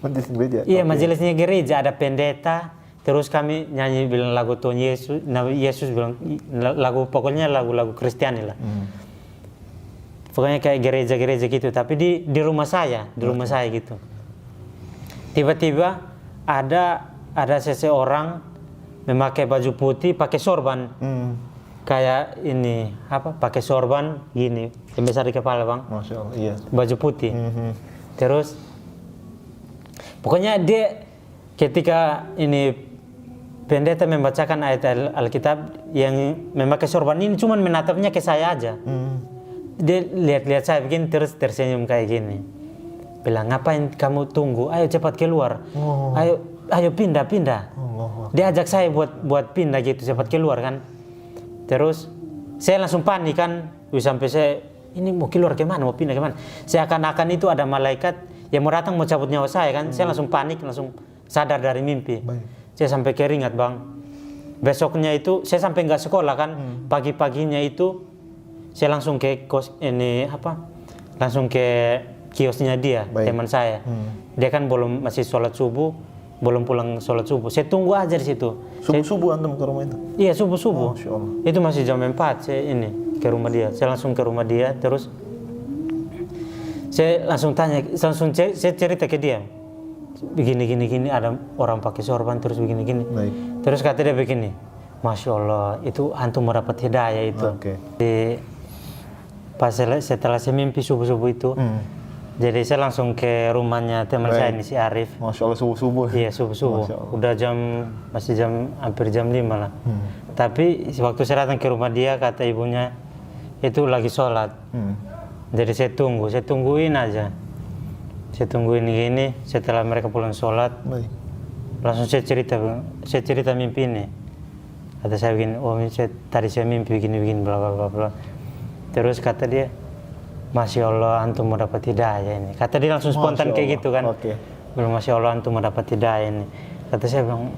Majelis gereja? Iya, majelisnya gereja, ada pendeta. Terus kami nyanyi bilang lagu Tuhan Yesus. Nabi Yesus bilang pokoknya lagu-lagu Kristiani lah. Pokoknya kayak gereja-gereja gitu. Tapi di rumah saya, gitu. Tiba-tiba ada seseorang memakai baju putih, pakai sorban. Kayak ini pakai sorban gini, yang besar di kepala bang. Masya Allah, iya. Baju putih. Terus pokoknya dia ketika ini pendeta membacakan ayat Alkitab yang memakai sorban ini, cuman menatapnya ke saya aja. Dia lihat-lihat saya begini, terus tersenyum kayak gini. Bilang, ngapain kamu tunggu? Ayo cepat keluar. Ayo pindah. Dia ajak saya buat pindah gitu, cepat keluar kan. Terus saya langsung panik kan. Sampai saya, ini mau keluar kemana? Mau pindah kemana? Seakan-akan itu ada malaikat yang mau datang mau cabut nyawa saya kan. Saya langsung panik, langsung sadar dari mimpi. Saya sampai keringat bang. Besoknya itu saya sampai nggak sekolah kan. Pagi-paginya itu saya langsung ke langsung ke kiosnya dia, teman saya. Dia kan masih sholat subuh, belum pulang sholat subuh. Saya tunggu aja di situ. Subuh antum ke rumah itu? Iya, subuh. Oh, itu masih jam 4 saya ini ke rumah dia. Saya langsung ke rumah dia, terus saya langsung tanya, saya cerita ke dia. Begini ada orang pakai sorban terus begini. Terus kata dia begini, Masya Allah, itu antum mendapat hidayah itu. Pas setelah saya mimpi subuh itu, jadi saya langsung ke rumahnya teman saya ini si Arif. Masya Allah, subuh. Iya, subuh. Udah masih hampir jam 5 lah. Tapi waktu saya datang ke rumah dia, kata ibunya itu lagi sholat. Jadi saya tungguin aja. Saya tungguin gini, setelah mereka pulang sholat, langsung saya cerita mimpi ini. Kata saya begini, tadi saya mimpi begini, bla bla bla. Terus kata dia, Masya Allah antum mau dapat hidayah ini. Kata dia langsung spontan kayak gitu kan. Belum, Masya Allah antum mau dapat hidayah ini. Kata saya bilang,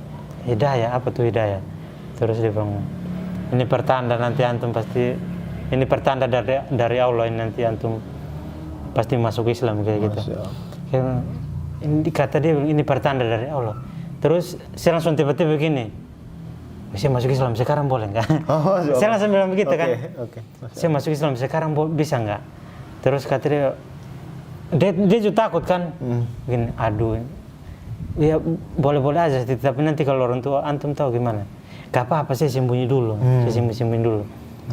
hidayah? Apa tuh hidayah? Terus dia bilang, ini pertanda nanti antum pasti ini pertanda dari Allah, ini nanti antum pasti masuk Islam kayak gitu. Ini kata dia ini pertanda dari Allah. Terus saya langsung tiba-tiba begini, saya masuk Islam sekarang boleh nggak? Saya langsung bilang begitu kan. Saya masuk Islam sekarang bisa nggak? Terus kata dia juga takut kan. Begini, aduh, ya boleh-boleh aja, tapi nanti kalau orang tua antum tahu gimana? Gak apa-apa, saya sembunyi dulu, saya sembunyi dulu.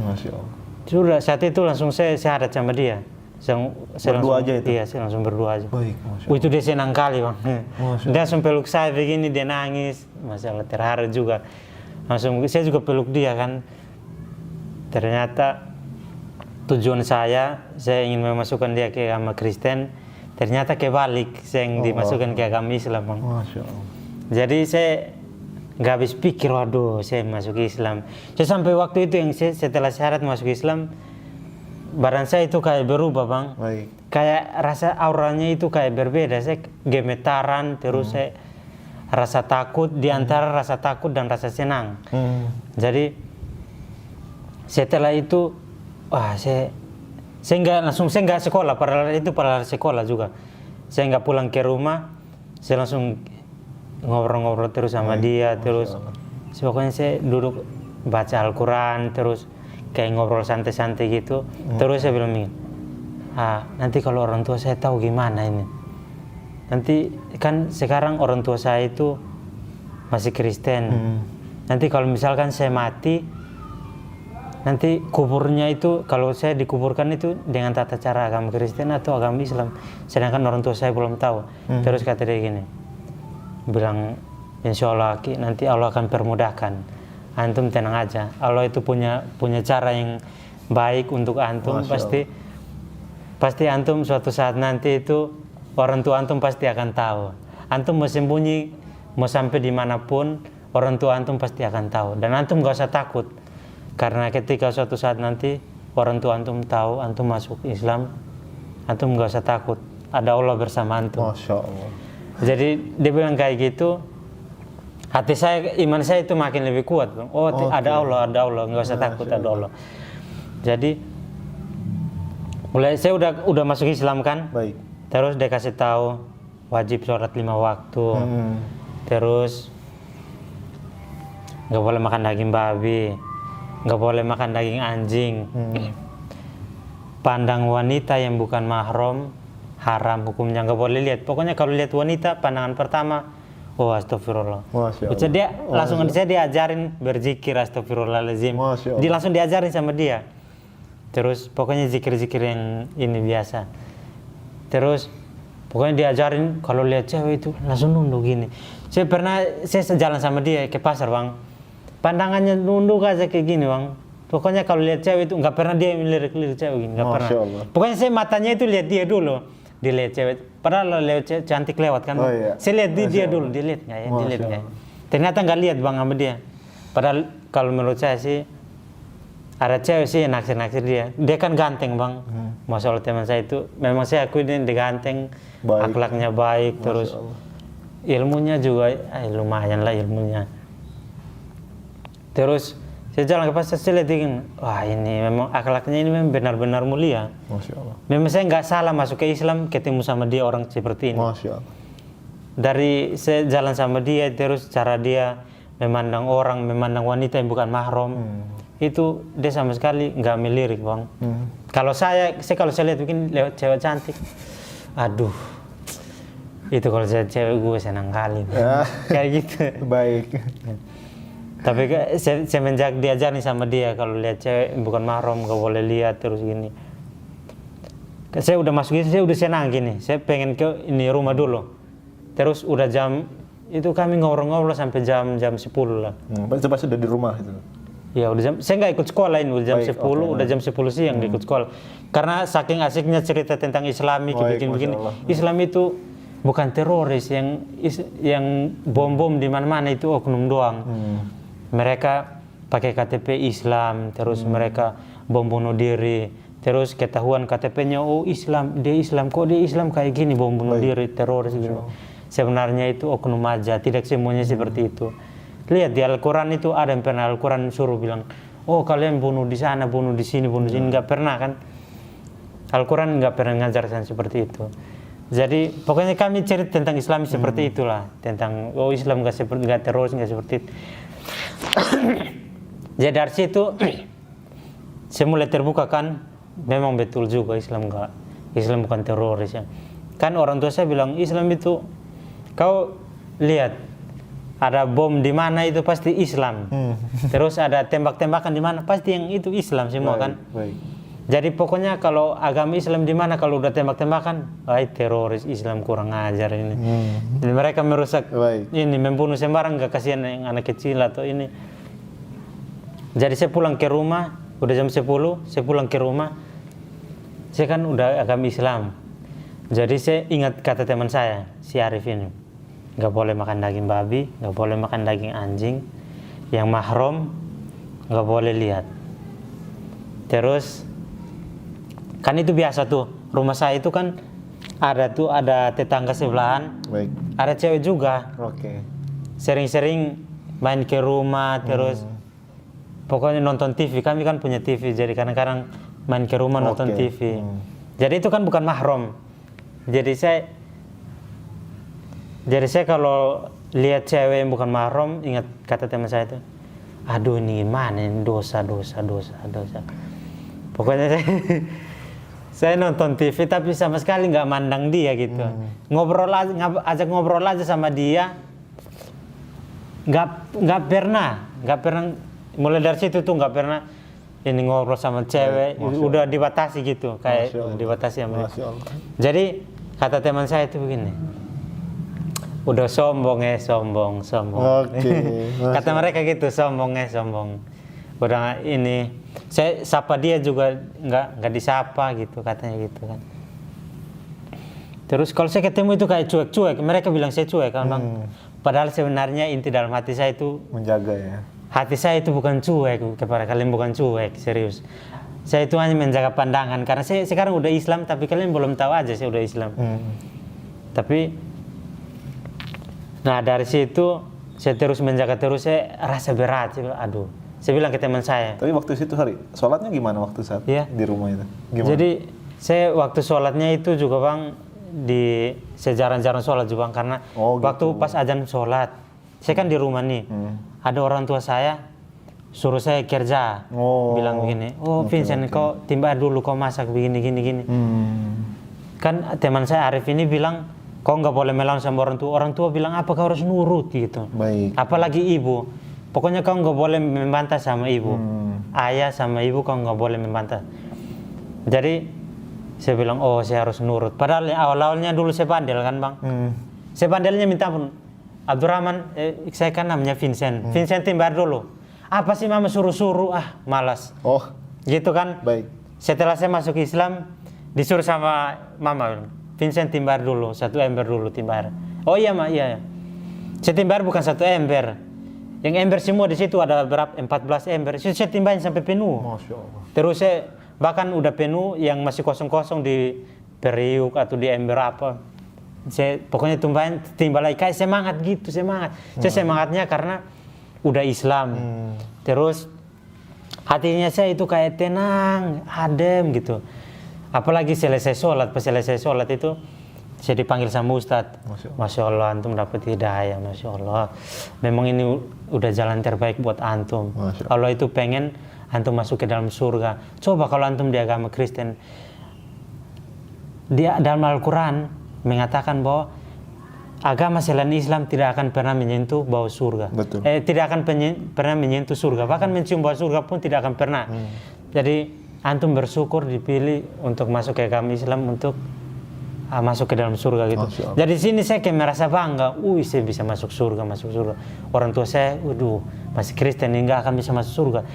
Masya Allah. Sudah saat itu langsung saya syahadat sama dia. Saya berdua langsung, aja itu? Iya, saya langsung berdua aja. Baik, Masya Allah. Itu dia senang kali bang. Dia langsung peluk saya begini, dia nangis, masalah terharu juga. Langsung saya juga peluk dia kan. Ternyata tujuan saya ingin memasukkan dia ke agama Kristen. Ternyata kebalik, saya yang dimasukkan ke agama Islam bang. Masya Allah. Jadi saya nggak habis pikir, waduh saya masuk Islam. Saya sampai waktu itu yang setelah syarat masuk Islam, badan saya itu kayak berubah bang. Baik. Kayak rasa auranya itu kayak berbeda. Saya gemetaran, terus saya rasa takut, di antara rasa takut dan rasa senang. Jadi setelah itu, wah saya nggak sekolah, padahal sekolah juga. Saya nggak pulang ke rumah, saya langsung ngobrol-ngobrol terus sama dia, terus pokoknya saya duduk baca Al-Quran, terus kayak ngobrol santai-santai gitu. Terus saya bilang begini, nanti kalau orang tua saya tahu gimana ini, nanti kan sekarang orang tua saya itu masih Kristen, nanti kalau misalkan saya mati, nanti kuburnya itu kalau saya dikuburkan itu dengan tata cara agama Kristen atau agama Islam, sedangkan orang tua saya belum tahu. Terus kata dia gini, bilang insya Allah nanti Allah akan permudahkan, antum tenang aja, Allah itu punya cara yang baik untuk antum. Pasti antum suatu saat nanti itu orang tua antum pasti akan tahu. Antum mau sembunyi, mau sampai dimanapun, orang tua antum pasti akan tahu. Dan antum gak usah takut, karena ketika suatu saat nanti orang tua antum tahu antum masuk Islam, antum gak usah takut, ada Allah bersama antum. Masya Allah. Jadi dia bilang kayak gitu, hati saya, iman saya itu makin lebih kuat. Ada Allah, nggak usah takut, ada Allah. Jadi mulai saya udah masuk Islam kan. Baik. Terus dia kasih tahu wajib sholat 5 waktu. Terus nggak boleh makan daging babi, nggak boleh makan daging anjing. Pandang wanita yang bukan mahram haram hukumnya, nggak boleh lihat. Pokoknya kalau lihat wanita pandangan pertama, astagfirullah. Jadi dia langsung saya diajarin berzikir astagfirullahaladzim. Dia langsung diajarin sama dia. Terus pokoknya zikir-zikir yang ini biasa. Terus pokoknya diajarin kalau lihat cewek itu langsung nunduk gini. Saya sejalan sama dia ke pasar bang, pandangannya nunduk aja kayak gini bang. Pokoknya kalau lihat cewek itu nggak pernah dia melirik-lirik cewek gini, nggak pernah. Pokoknya saya matanya itu lihat dia dulu. Dilihat cewek, padahal lewat cewek cantik lewat kan. Saya lihat dia dulu, dilihat nggak ya, dilihat nggak ya. Ternyata nggak lihat bang sama dia. Padahal kalau menurut saya sih ada cewek sih naksir dia. Dia kan ganteng bang. Masya Allah, teman saya itu memang saya akui dia ganteng, akhlaknya baik, terus ilmunya juga lumayan lah ilmunya. Terus saya jalan ke pasar, saya lihat wah ini memang akhlaknya ini memang benar-benar mulia. Masya Allah. Memang saya nggak salah masuk ke Islam ketemu sama dia orang seperti ini. Masya Allah. Dari saya jalan sama dia, terus cara dia memandang orang, memandang wanita yang bukan mahram, itu dia sama sekali nggak melirik bang. Kalau saya lihat mungkin lewat cewek cantik, aduh, itu kalau saya cewek gue senang kali, kayak gitu. Baik. Tapi semenjak diajarin sama dia kalau lihat cewek bukan mahram gak boleh lihat terus gini. Saya udah masuk ini, saya udah senang gini. Saya pengen ke ini rumah dulu. Terus udah jam itu kami ngobrol-ngobrol sampai jam 10 lah. Itu pasti udah di rumah itu. Ya udah jam, saya nggak ikut sekolah ini udah jam 10, udah jam 10 siang ikut sekolah. Karena saking asiknya cerita tentang Islami, bikin-bikin. Islam itu bukan teroris yang bom-bom di mana-mana, itu oknum doang. Mereka pakai KTP Islam, terus mereka bom bunuh diri, terus ketahuan KTP-nya Islam, dia Islam, kok dia Islam kayak gini, bom bunuh diri, teroris gitu. Sebenarnya itu oknum aja, tidak semuanya seperti itu. Lihat di Al-Quran itu ada yang pernah Al-Quran suruh bilang, oh kalian bunuh di sana, bunuh di sini, bunuh di sini. Nggak pernah kan. Al-Quran nggak pernah ngajarkan seperti itu. Jadi pokoknya kami cerita tentang Islam seperti itulah. Tentang Islam nggak teroris, nggak seperti itu. Jadi dari situ saya mulai terbuka kan, memang betul juga Islam bukan teroris ya. Kan orang tua saya bilang Islam itu, kau lihat ada bom di mana itu pasti Islam. Terus ada tembak-tembakan di mana pasti yang itu Islam semua kan. Jadi pokoknya kalau agama Islam di mana kalau udah tembak-tembakan, teroris Islam kurang ajar ini. Jadi mereka merusak ini, membunuh sembarang, gak kasihan yang anak kecil atau ini. Jadi saya pulang ke rumah, udah jam 10, saya pulang ke rumah. Saya kan udah agama Islam. Jadi saya ingat kata teman saya, si Arif ini. Gak boleh makan daging babi, gak boleh makan daging anjing. Yang mahram, gak boleh lihat. Terus kan itu biasa tuh, rumah saya itu kan ada tetangga sebelahan, ada cewek juga. Sering-sering main ke rumah, terus pokoknya nonton TV. Kami kan punya TV, jadi kadang-kadang main ke rumah nonton TV. Jadi itu kan bukan mahram. Jadi saya kalau lihat cewek yang bukan mahram, ingat kata teman saya itu, aduh ini gimana ini, dosa. Pokoknya saya nonton TV tapi sama sekali nggak mandang dia gitu. Ajak ngobrol aja sama dia. Nggak pernah. Mulai dari situ tuh nggak pernah ini ngobrol sama cewek. Udah dibatasi gitu, kayak dibatasi sama dia. Jadi kata teman saya itu begini. Udah sombong. Kata mereka gitu, sombong. Udah ini, saya sapa dia juga nggak disapa gitu, katanya gitu kan. Terus kalau saya ketemu itu kayak cuek, mereka bilang saya cuek kan bang. Padahal sebenarnya inti dalam hati saya itu menjaga ya. Hati saya itu bukan cuek kepada kalian, bukan cuek, serius. Saya itu hanya menjaga pandangan karena saya sekarang udah Islam, tapi kalian belum tahu aja saya udah Islam. Tapi, nah dari situ saya terus menjaga terus, saya rasa berat, aduh. Saya bilang ke teman saya. Tapi waktu itu sholatnya gimana waktu saat di rumah itu? Gimana? Jadi saya waktu sholatnya itu juga bang, saya jarang-jarang sholat juga bang, karena waktu pas azan sholat, saya kan di rumah nih, ada orang tua saya suruh saya kerja, bilang begini, Vincent kau timba dulu, kau masak begini. Kan teman saya Arif ini bilang, kau nggak boleh melawan sama orang tua bilang apa kau harus nurut gitu. Apalagi ibu. Pokoknya kau nggak boleh membantah sama ibu. Ayah sama ibu kau nggak boleh membantah. Jadi saya bilang, saya harus nurut. Padahal awal-awalnya dulu saya bandel kan bang. Saya bandelnya minta ampun. Abdurrahman, saya kan namanya Vincent. Vincent timbar dulu. Apa sih mama suruh-suruh? Malas. Gitu kan. Setelah saya masuk Islam, disuruh sama mama. Vincent timbar dulu, 1 ember dulu timbar. Oh iya mak, iya. Saya timbar bukan 1 ember. Yang ember semua di situ ada berapa? 14 ember. Saya timbahin sampai penuh. Masya Allah. Terus saya bahkan udah penuh, yang masih kosong-kosong di periuk atau di ember apa. Saya pokoknya timbal lagi kayak semangat gitu, semangat. Saya semangatnya karena udah Islam. Terus hatinya saya itu kayak tenang, adem gitu. Apalagi pas selesai sholat itu saya dipanggil sama Ustadz. Masya Allah, antum dapat hidayah, Masya Allah. Memang ini udah jalan terbaik buat antum. Kalau itu pengen antum masuk ke dalam surga. Coba kalau antum di agama Kristen, dia dalam Al-Quran mengatakan bahwa agama selain Islam tidak akan pernah menyentuh bau surga. Tidak akan pernah menyentuh surga. Bahkan mencium bau surga pun tidak akan pernah. Jadi antum bersyukur dipilih untuk masuk ke agama Islam untuk masuk ke dalam surga gitu. Jadi sini saya kayak merasa bangga, saya bisa masuk surga. Orang tua saya, masih Kristen, nggak akan bisa masuk surga.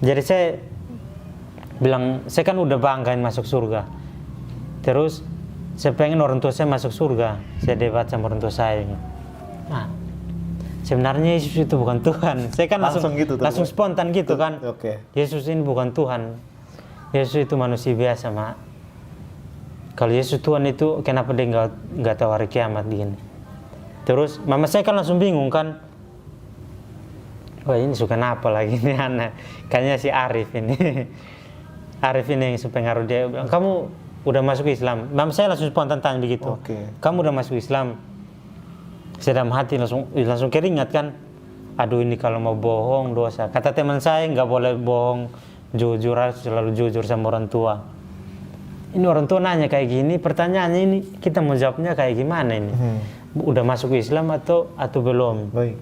Jadi saya bilang, saya kan udah banggain masuk surga. Terus saya pengen orang tua saya masuk surga. Saya debat sama orang tua saya. Sebenarnya Yesus itu bukan Tuhan. Saya kan langsung spontan gitu kan. Yesus ini bukan Tuhan. Yesus itu manusia biasa mak. Kalau Yesus Tuhan itu kenapa dia nggak tahu hari kiamat gini? Terus mama saya kan langsung bingung kan. wah ini suka apa lagi ini anak, kayaknya si Arif ini. Arif ini yang pengaruh, dia bilang, kamu udah masuk Islam. Mama saya langsung spontan tanya begitu. Kamu udah masuk Islam? Saya dalam hati langsung keringat kan. Aduh ini kalau mau bohong dosa. Kata teman saya nggak boleh bohong, jujur harus selalu jujur sama orang tua. Ini orang tua nanya kayak gini, pertanyaannya ini kita mau jawabnya kayak gimana ini? Udah masuk Islam atau belum? Baik.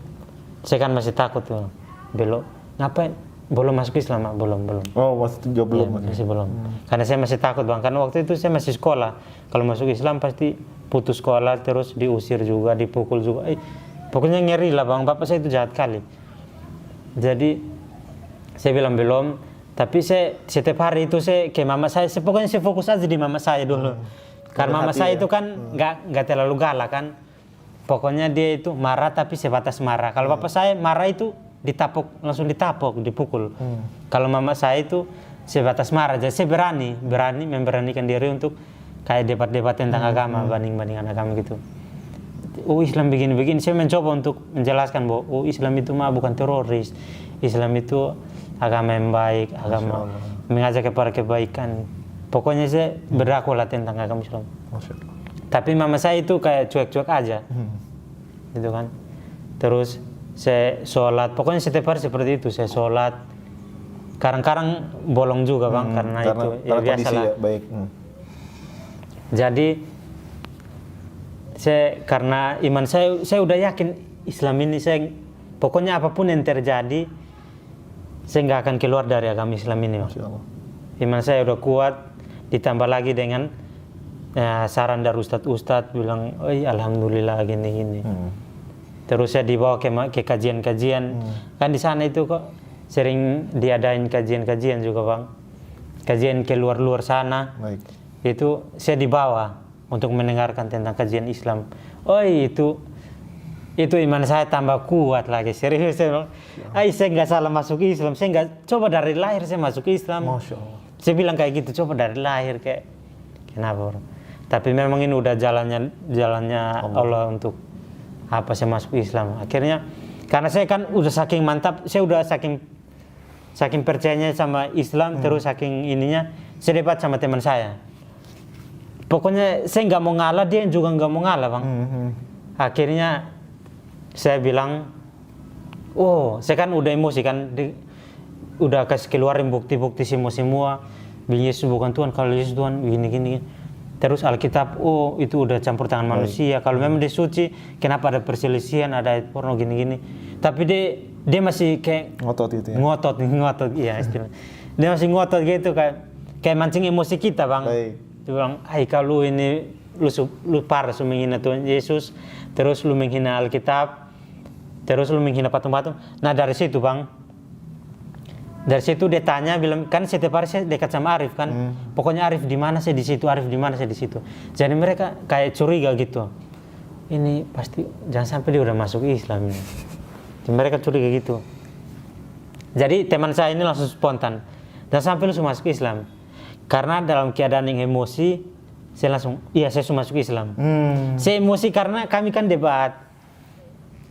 Saya kan masih takut tuh, belum. Ngapain? Belum masuk Islam, belum. Oh, waktu itu jawab belum. Ya, masih belum. Karena saya masih takut bang, karena waktu itu saya masih sekolah. Kalau masuk Islam pasti putus sekolah, terus diusir juga, dipukul juga. Pokoknya ngeri lah bang, bapak saya itu jahat kali. Jadi saya bilang belum, tapi saya setiap hari itu saya ke mama saya, pokoknya saya fokus aja di mama saya dulu. Karena mama saya itu kan nggak terlalu galak kan. Pokoknya dia itu marah tapi sebatas marah. Kalau bapak saya marah itu ditapuk, langsung ditapuk, dipukul. Kalau mama saya itu sebatas marah, jadi saya berani memberanikan diri untuk kayak debat-debat tentang agama, banding-bandingan agama gitu. Islam begini-begini, saya mencoba untuk menjelaskan bahwa Islam itu mah bukan teroris, Islam itu agama yang baik, agama mengajak kepada kebaikan. Pokoknya saya berdakwah tentang agama Islam. Tapi mama saya itu kayak cuek-cuek aja, gitu kan. Terus saya sholat, pokoknya setiap hari seperti itu, saya sholat. Kadang-kadang bolong juga bang, karena itu ya biasalah. Ya, baik. Jadi karena iman saya udah yakin Islam ini, pokoknya apapun yang terjadi, saya nggak akan keluar dari agama Islam ini. Iman saya udah kuat, ditambah lagi dengan saran dari ustadz bilang, alhamdulillah gini. Terus saya dibawa ke kajian-kajian. Kan di sana itu kok sering diadain kajian-kajian juga bang. Kajian ke luar sana. Baik. Itu saya dibawa untuk mendengarkan tentang kajian Islam. Itu iman saya tambah kuat lagi. Serius saya bilang, saya nggak salah masuk Islam. Saya nggak, coba dari lahir saya masuk Islam. Masya Allah. Saya bilang kayak gitu, coba dari lahir kayak kenapa bro? Tapi memang ini udah jalannya Allah untuk apa saya masuk Islam. Akhirnya karena saya kan udah saking mantap, saya udah saking percayanya sama Islam, terus saking ininya, saya debat sama teman saya. Pokoknya saya nggak mau ngalah, dia juga nggak mau ngalah bang. Akhirnya saya bilang, saya kan udah emosi kan, udah kasih keluarin bukti-bukti semua. Yesus bukan Tuhan, kalau Yesus Tuhan gini. Terus Alkitab, itu udah campur tangan manusia. Kalau memang dia suci, kenapa ada perselisihan, ada porno gini. Tapi dia masih kayak ngotot gitu ya. Ngotot, iya istilah. Dia masih ngotot gitu kayak mancing emosi kita bang. Baik. Dia bilang, kalau ini lu parah menghina Tuhan Yesus, terus lu menghina Alkitab, terus lu menghina patung-patung. Nah dari situ bang. Dari situ dia tanya, bilang kan setiap hari saya dekat sama Arif kan, pokoknya Arif di mana saya di situ, Arif di mana saya di situ. Jadi mereka kayak curiga gitu, ini pasti jangan sampai dia udah masuk Islam ini. Jadi mereka curiga gitu. Jadi teman saya ini langsung spontan, jangan sampai lu masuk Islam, karena dalam keadaan yang emosi, saya langsung saya masuk Islam. Saya emosi karena kami kan debat,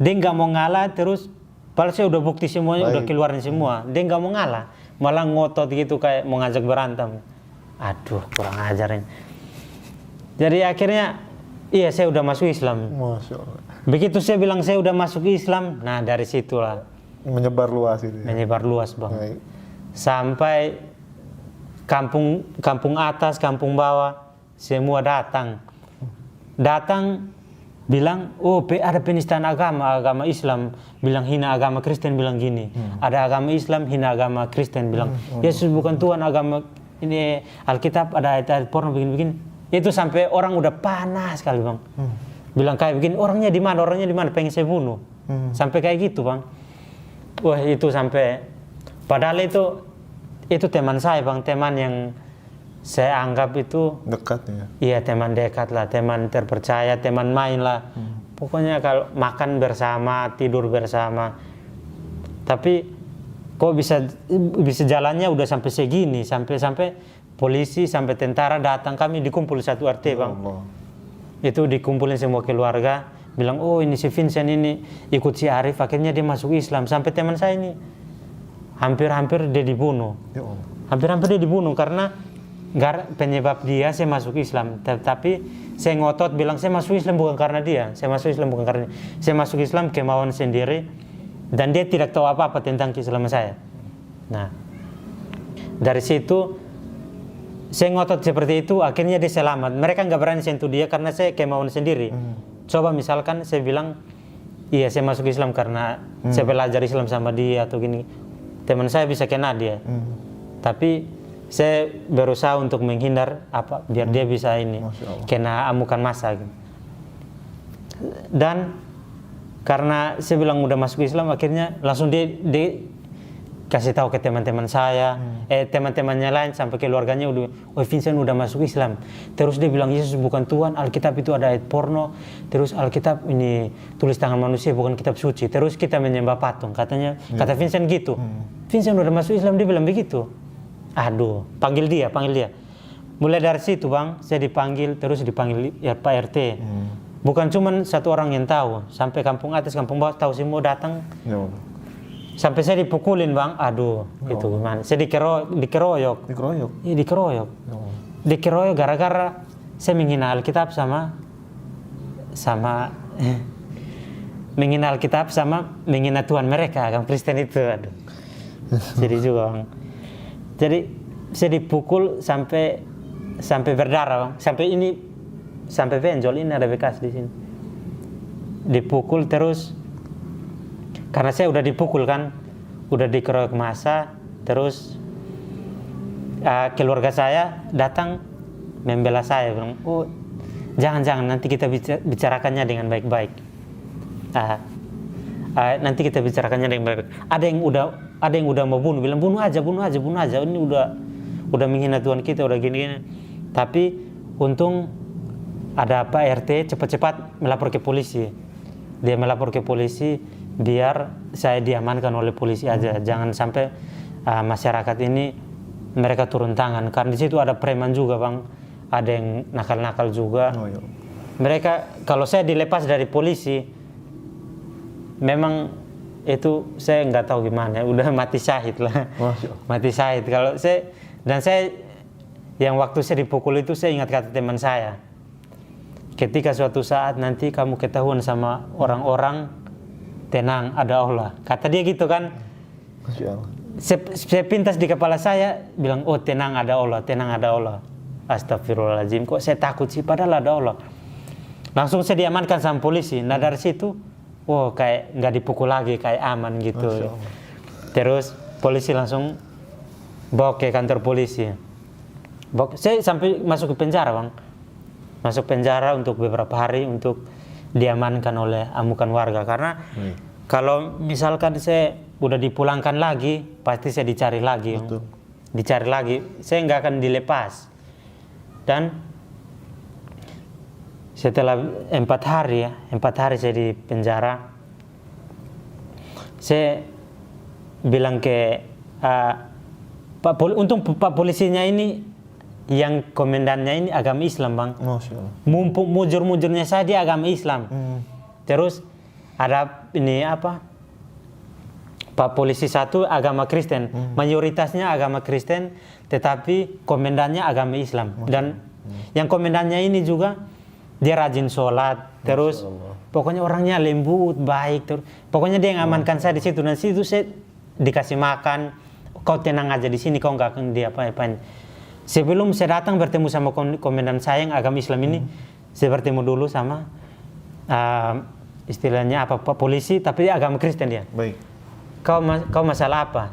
dia nggak mau ngalah terus. Padahal saya udah bukti semuanya, udah keluarin semua. Dia nggak mau ngalah, malah ngotot gitu kayak mau ngajak berantem. Aduh, kurang ajarin. Jadi akhirnya, saya udah masuk Islam. Masya Allah. Begitu saya bilang saya udah masuk Islam, nah dari situlah menyebar luas itu. Menyebar luas bang. Baik. Sampai kampung atas, kampung bawah, semua datang. Bilang, ada penistaan agama Islam, bilang hina agama Kristen, bilang gini. Ada agama Islam, hina agama Kristen, bilang Yesus bukan Tuhan, agama ini Alkitab ada ayat-ayat porno begini-begini. Itu sampai orang udah panas sekali bang. Bilang kayak begini, orangnya di mana, pengen saya bunuh. Sampai kayak gitu bang. Itu sampai, padahal itu teman saya bang, teman yang saya anggap itu dekat ya. Iya, teman dekat lah, teman terpercaya, teman main lah. Pokoknya kalau makan bersama, tidur bersama. Tapi kok bisa jalannya udah sampai segini, sampai polisi, sampai tentara datang, kami dikumpul satu RT bang. Allah. Itu dikumpulin semua keluarga, bilang, oh ini si Vincent ini ikut si Arif, akhirnya dia masuk Islam. Sampai teman saya ini hampir-hampir dia dibunuh. Ya Allah. Hampir-hampir dia dibunuh karena penyebab dia saya masuk Islam. Tapi saya ngotot bilang saya masuk Islam bukan karena dia. Saya masuk Islam bukan karena dia. Saya masuk Islam kemauan sendiri dan dia tidak tahu apa-apa tentang keislaman saya. Nah, dari situ saya ngotot seperti itu, akhirnya dia selamat. Mereka nggak berani sentuh dia karena saya kemauan sendiri. Coba misalkan saya bilang, iya saya masuk Islam karena saya belajar Islam sama dia atau gini, teman saya bisa kena dia. Tapi saya berusaha untuk menghindar biar dia bisa ini kena amukan massa. Gitu. Dan karena saya bilang udah masuk Islam, akhirnya langsung dia kasih tahu ke teman-teman saya, teman-temannya lain sampai keluarganya udah, oh Vincent udah masuk Islam. Terus dia bilang Yesus bukan Tuhan, Alkitab itu ada ayat porno, terus Alkitab ini tulis tangan manusia bukan kitab suci. Terus kita menyembah patung, katanya, kata Vincent gitu. Vincent udah masuk Islam, dia bilang begitu. Aduh, panggil dia. Mulai dari situ bang, saya dipanggil, terus dipanggil ya, Pak RT. Bukan cuma satu orang yang tahu, sampai kampung atas, kampung bawah tahu semua datang. Sampai saya dipukulin bang, aduh, itu gimana? Saya dikeroyok. Iya dikeroyok. Dikeroyok gara-gara saya menghina Alkitab sama menghina Alkitab sama menghina Tuhan mereka, agama Kristen itu, aduh. Jadi juga bang. Jadi saya dipukul sampai berdarah bang, sampai benjol ini ada bekas di sini. Dipukul terus. Karena saya udah dipukul kan, udah dikeroyok massa, terus keluarga saya datang membela saya, bilang, oh jangan nanti kita bicarakannya dengan baik-baik. Nanti kita bicarakannya dengan baik-baik. Ada yang udah mau bunuh, bilang bunuh aja. Ini udah menghina Tuhan kita, udah gini. Tapi untung ada Pak RT cepat-cepat melapor ke polisi. Dia melapor ke polisi. Biar saya diamankan oleh polisi aja, jangan sampai masyarakat ini mereka turun tangan, karena di situ ada preman juga bang, ada yang nakal-nakal juga. Mereka kalau saya dilepas dari polisi, memang itu saya nggak tahu gimana, udah mati syahid lah, mati syahid. Kalau saya yang waktu saya dipukul itu saya ingat kata teman saya, ketika suatu saat nanti kamu ketahuan sama orang-orang, tenang, ada Allah. Kata dia gitu kan. Saya pintas di kepala saya bilang, oh tenang ada Allah. Astagfirullahaladzim, kok saya takut sih, padahal ada Allah. Langsung saya diamankan sama polisi. Nah dari situ, kayak nggak dipukul lagi, kayak aman gitu. Terus polisi langsung bawa ke kantor polisi. Saya sampai masuk ke penjara bang. Masuk penjara untuk beberapa hari untuk diamankan oleh amukan warga, karena kalau misalkan saya udah dipulangkan lagi pasti saya dicari lagi. Saya nggak akan dilepas. Dan setelah 4 hari saya di penjara, saya bilang ke untung Pak polisinya ini yang komandannya ini agama Islam bang. Mumpung mujur-mujurnya saya dia agama Islam. Terus ada ini Pak polisi satu agama Kristen, mayoritasnya agama Kristen, tetapi komandannya agama Islam. Dan yang komandannya ini juga dia rajin sholat, terus pokoknya orangnya lembut, baik, terus pokoknya dia yang amankan saya di situ. Dan situ saya dikasih makan, kau tenang aja di sini, kau nggak akan diapa-apain. Sebelum saya datang bertemu sama komandan saya yang agama Islam ini, saya bertemu dulu sama istilahnya polisi, tapi dia agama Kristen dia. Baik. Kau masalah apa?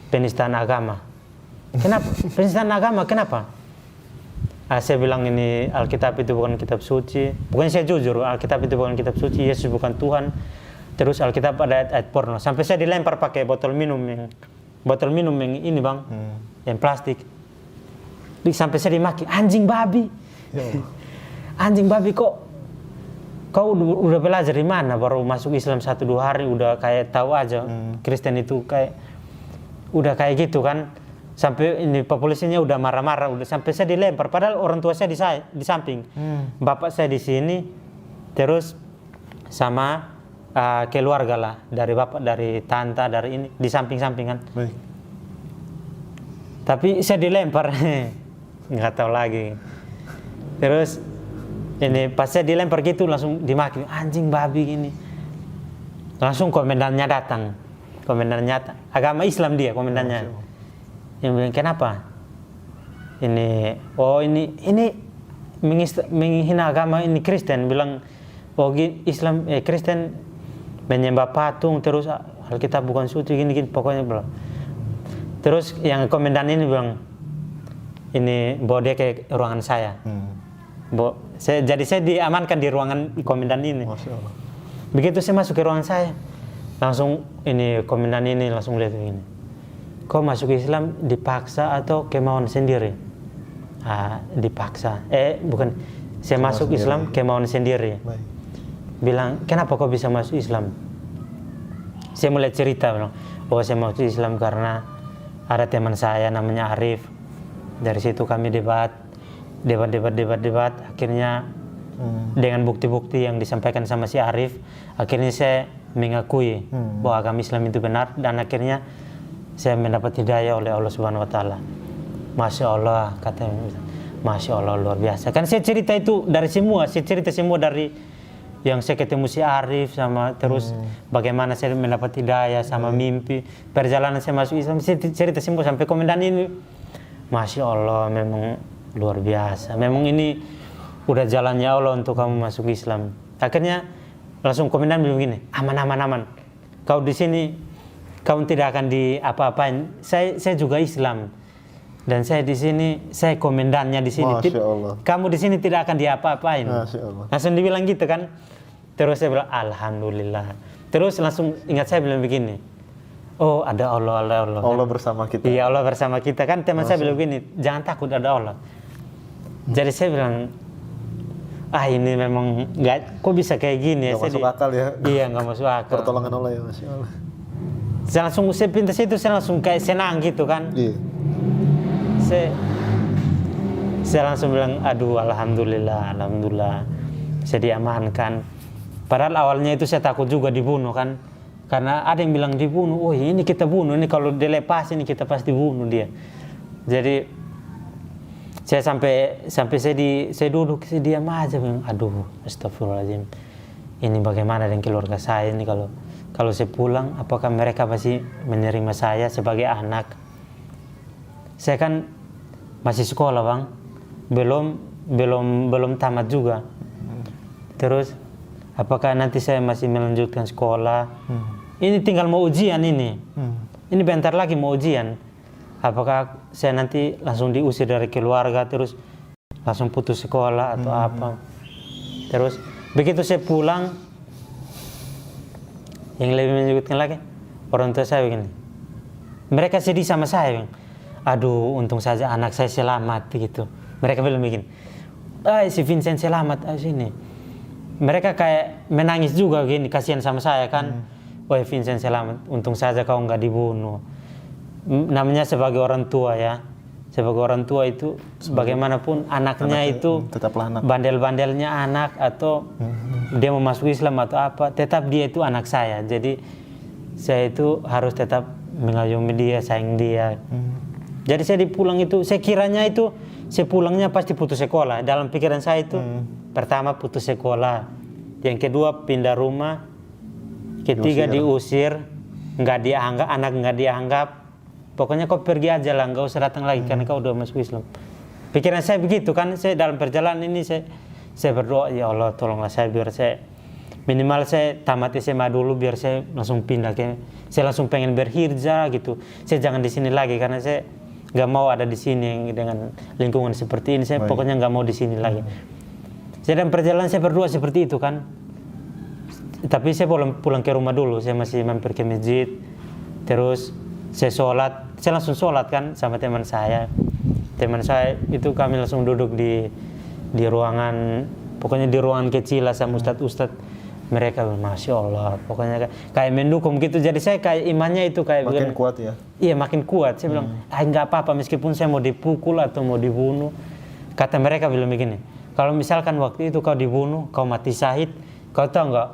Penistaan agama. Kenapa? Penistaan agama kenapa? Saya bilang ini Alkitab itu bukan kitab suci. Pokoknya saya jujur, Alkitab itu bukan kitab suci, Yesus bukan Tuhan. Terus Alkitab ada ayat porno. Sampai saya dilempar pakai botol minum yang ini bang, yang plastik. Sampai saya dimaki, anjing babi. Anjing babi, kau udah belajar di mana? Baru masuk Islam 1-2 hari udah kayak tahu aja Kristen itu kayak udah kayak gitu kan. Sampai ini Pak polisinya udah marah-marah, udah sampai saya dilempar. Padahal orang tua saya di samping, bapak saya di sini, terus sama keluarga lah, dari bapak, dari tante, dari ini di samping-sampingan. Baik. Tapi saya dilempar, nggak tahu lagi. Terus ini pas saya dilempar gitu langsung dimaki, anjing babi gini. Langsung komandannya datang, agama Islam dia komandannya. Yang bilang kenapa? Ini menghina agama ini Kristen, bilang Islam Kristen menyembah patung terus Alkitab bukan suci gini pokoknya bilang. Terus yang komandan ini bilang ini bawa dia ke ruangan saya. Jadi saya diamankan di ruangan komandan ini. Masya Allah. Begitu saya masuk ke ruangan saya, langsung ini komandan ini langsung lihat begini. Kau masuk Islam dipaksa atau kemauan sendiri? Dipaksa. Bukan. Saya masuk sendiri. Islam kemauan sendiri. Baik. Bilang, kenapa kau bisa masuk Islam? Saya mulai cerita, bilang, saya masuk Islam karena ada teman saya namanya Arif. Dari situ kami debat. Akhirnya dengan bukti-bukti yang disampaikan sama si Arif, akhirnya saya mengakui bahwa agama Islam itu benar, dan akhirnya saya mendapat hidayah oleh Allah Subhanahu wa taala. Masya Allah, katanya. Masya Allah, luar biasa. Kan saya cerita itu saya cerita semua dari yang saya ketemu si Arif sama terus bagaimana saya mendapat hidayah sama mimpi, perjalanan saya masuk Islam, saya cerita semua sampai komandan ini. Masya Allah, memang luar biasa. Memang ini udah jalannya Allah untuk kamu masuk Islam. Akhirnya langsung komandan bilang begini, aman. Kau di sini kamu tidak akan di-apa-apain. Saya juga Islam. Dan saya di sini, saya komandannya di sini. Masya Allah. Kamu di sini tidak akan di-apa-apain. Masya Allah. Langsung dibilang gitu kan. Terus saya bilang, Alhamdulillah. Terus langsung ingat saya bilang begini. Oh, ada Allah. Allah bersama kita. Iya, Allah bersama kita. Kan teman saya bilang begini, jangan takut, ada Allah. Jadi saya bilang, ini memang kok bisa kayak gini ya. Gak masuk akal ya. Iya, gak masuk akal. Pertolongan Allah ya, Masya Allah. Saya pintas itu saya langsung kayak senang gitu kan. Iya. Saya langsung bilang, aduh alhamdulillah. Saya diamankan. Padahal awalnya itu saya takut juga dibunuh kan. Karena ada yang bilang dibunuh, ini kita bunuh, ini kalau dilepas ini kita pasti bunuh dia. Jadi saya sampai saya duduk, saya diam aja, bilang, aduh astagfirullahaladzim. Ini bagaimana dengan keluarga saya ini kalau saya pulang, apakah mereka pasti menerima saya sebagai anak? Saya kan masih sekolah bang, belum tamat juga. Terus, apakah nanti saya masih melanjutkan sekolah? Ini tinggal mau ujian ini. Ini bentar lagi mau ujian. Apakah saya nanti langsung diusir dari keluarga, terus langsung putus sekolah atau apa? Terus, begitu saya pulang, yang lebih menyebutkan lagi, orang tua saya begini. Mereka sedih sama saya. Aduh, untung saja anak saya selamat gitu. Mereka bilang begini. Si Vincent selamat sini. Mereka kayak menangis juga gini, kasihan sama saya kan. Vincent selamat, untung saja kau nggak dibunuh. Namanya sebagai orang tua ya. Sebagai orang tua itu bagaimanapun anaknya itu tetaplah anak. Bandel-bandelnya anak atau dia mau masuk Islam atau apa, tetap dia itu anak saya. Jadi saya itu harus tetap mengayomi dia, sayang dia. Jadi saya dipulang itu, saya kiranya itu saya pulangnya pasti putus sekolah. Dalam pikiran saya itu pertama putus sekolah, yang kedua pindah rumah, ketiga diusir, nggak dianggap, anak nggak dianggap. Pokoknya kau pergi aja lah, nggak usah datang lagi karena kau udah masuk Islam. Pikiran saya begitu kan. Saya dalam perjalanan ini saya berdoa, ya Allah tolonglah saya biar saya minimal saya tamat SMA dulu, biar saya langsung pindah saya langsung pengen berhijrah gitu. Saya jangan di sini lagi karena saya nggak mau ada di sini dengan lingkungan seperti ini. Saya pokoknya nggak mau di sini lagi. Saya dalam perjalanan saya berdoa seperti itu kan. Tapi saya pulang ke rumah dulu. Saya masih mampir ke masjid. Terus saya langsung sholat kan sama teman saya. Teman saya itu kami langsung duduk di ruangan, pokoknya di ruangan kecil lah sama ustadz Mereka bilang, Masya Allah, pokoknya kayak mendukung gitu. Jadi saya kayak imannya itu kayak Makin kuat ya. Iya, makin kuat. Saya bilang, nggak apa-apa meskipun saya mau dipukul atau mau dibunuh. Kata mereka bilang begini, kalau misalkan waktu itu kau dibunuh, kau mati syahid, kau tahu nggak,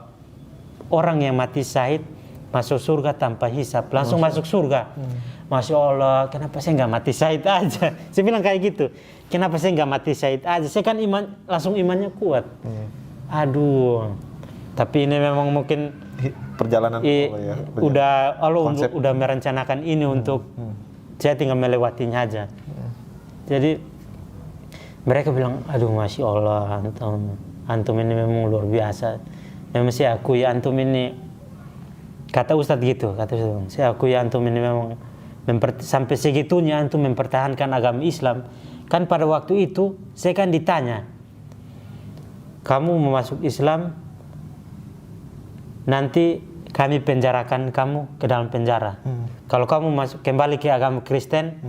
orang yang mati syahid masuk surga tanpa hisab, langsung masuk surga. Masya Allah, kenapa saya nggak mati syahid aja? Saya bilang kayak gitu, kenapa saya nggak mati syahid aja? Saya kan langsung imannya kuat. Aduh, tapi ini memang mungkin perjalanan Allah ya. Allah udah merencanakan ini untuk saya tinggal melewatinya aja. Jadi mereka bilang, aduh Masya Allah, antum ini memang luar biasa. Memang saya akui antum ini, kata Ustadz gitu, saya akui antum ini memang sampai segitunya antum mempertahankan agama Islam. Kan pada waktu itu saya kan ditanya, kamu mau masuk Islam, nanti kami penjarakan kamu ke dalam penjara. Kalau kamu kembali ke agama Kristen,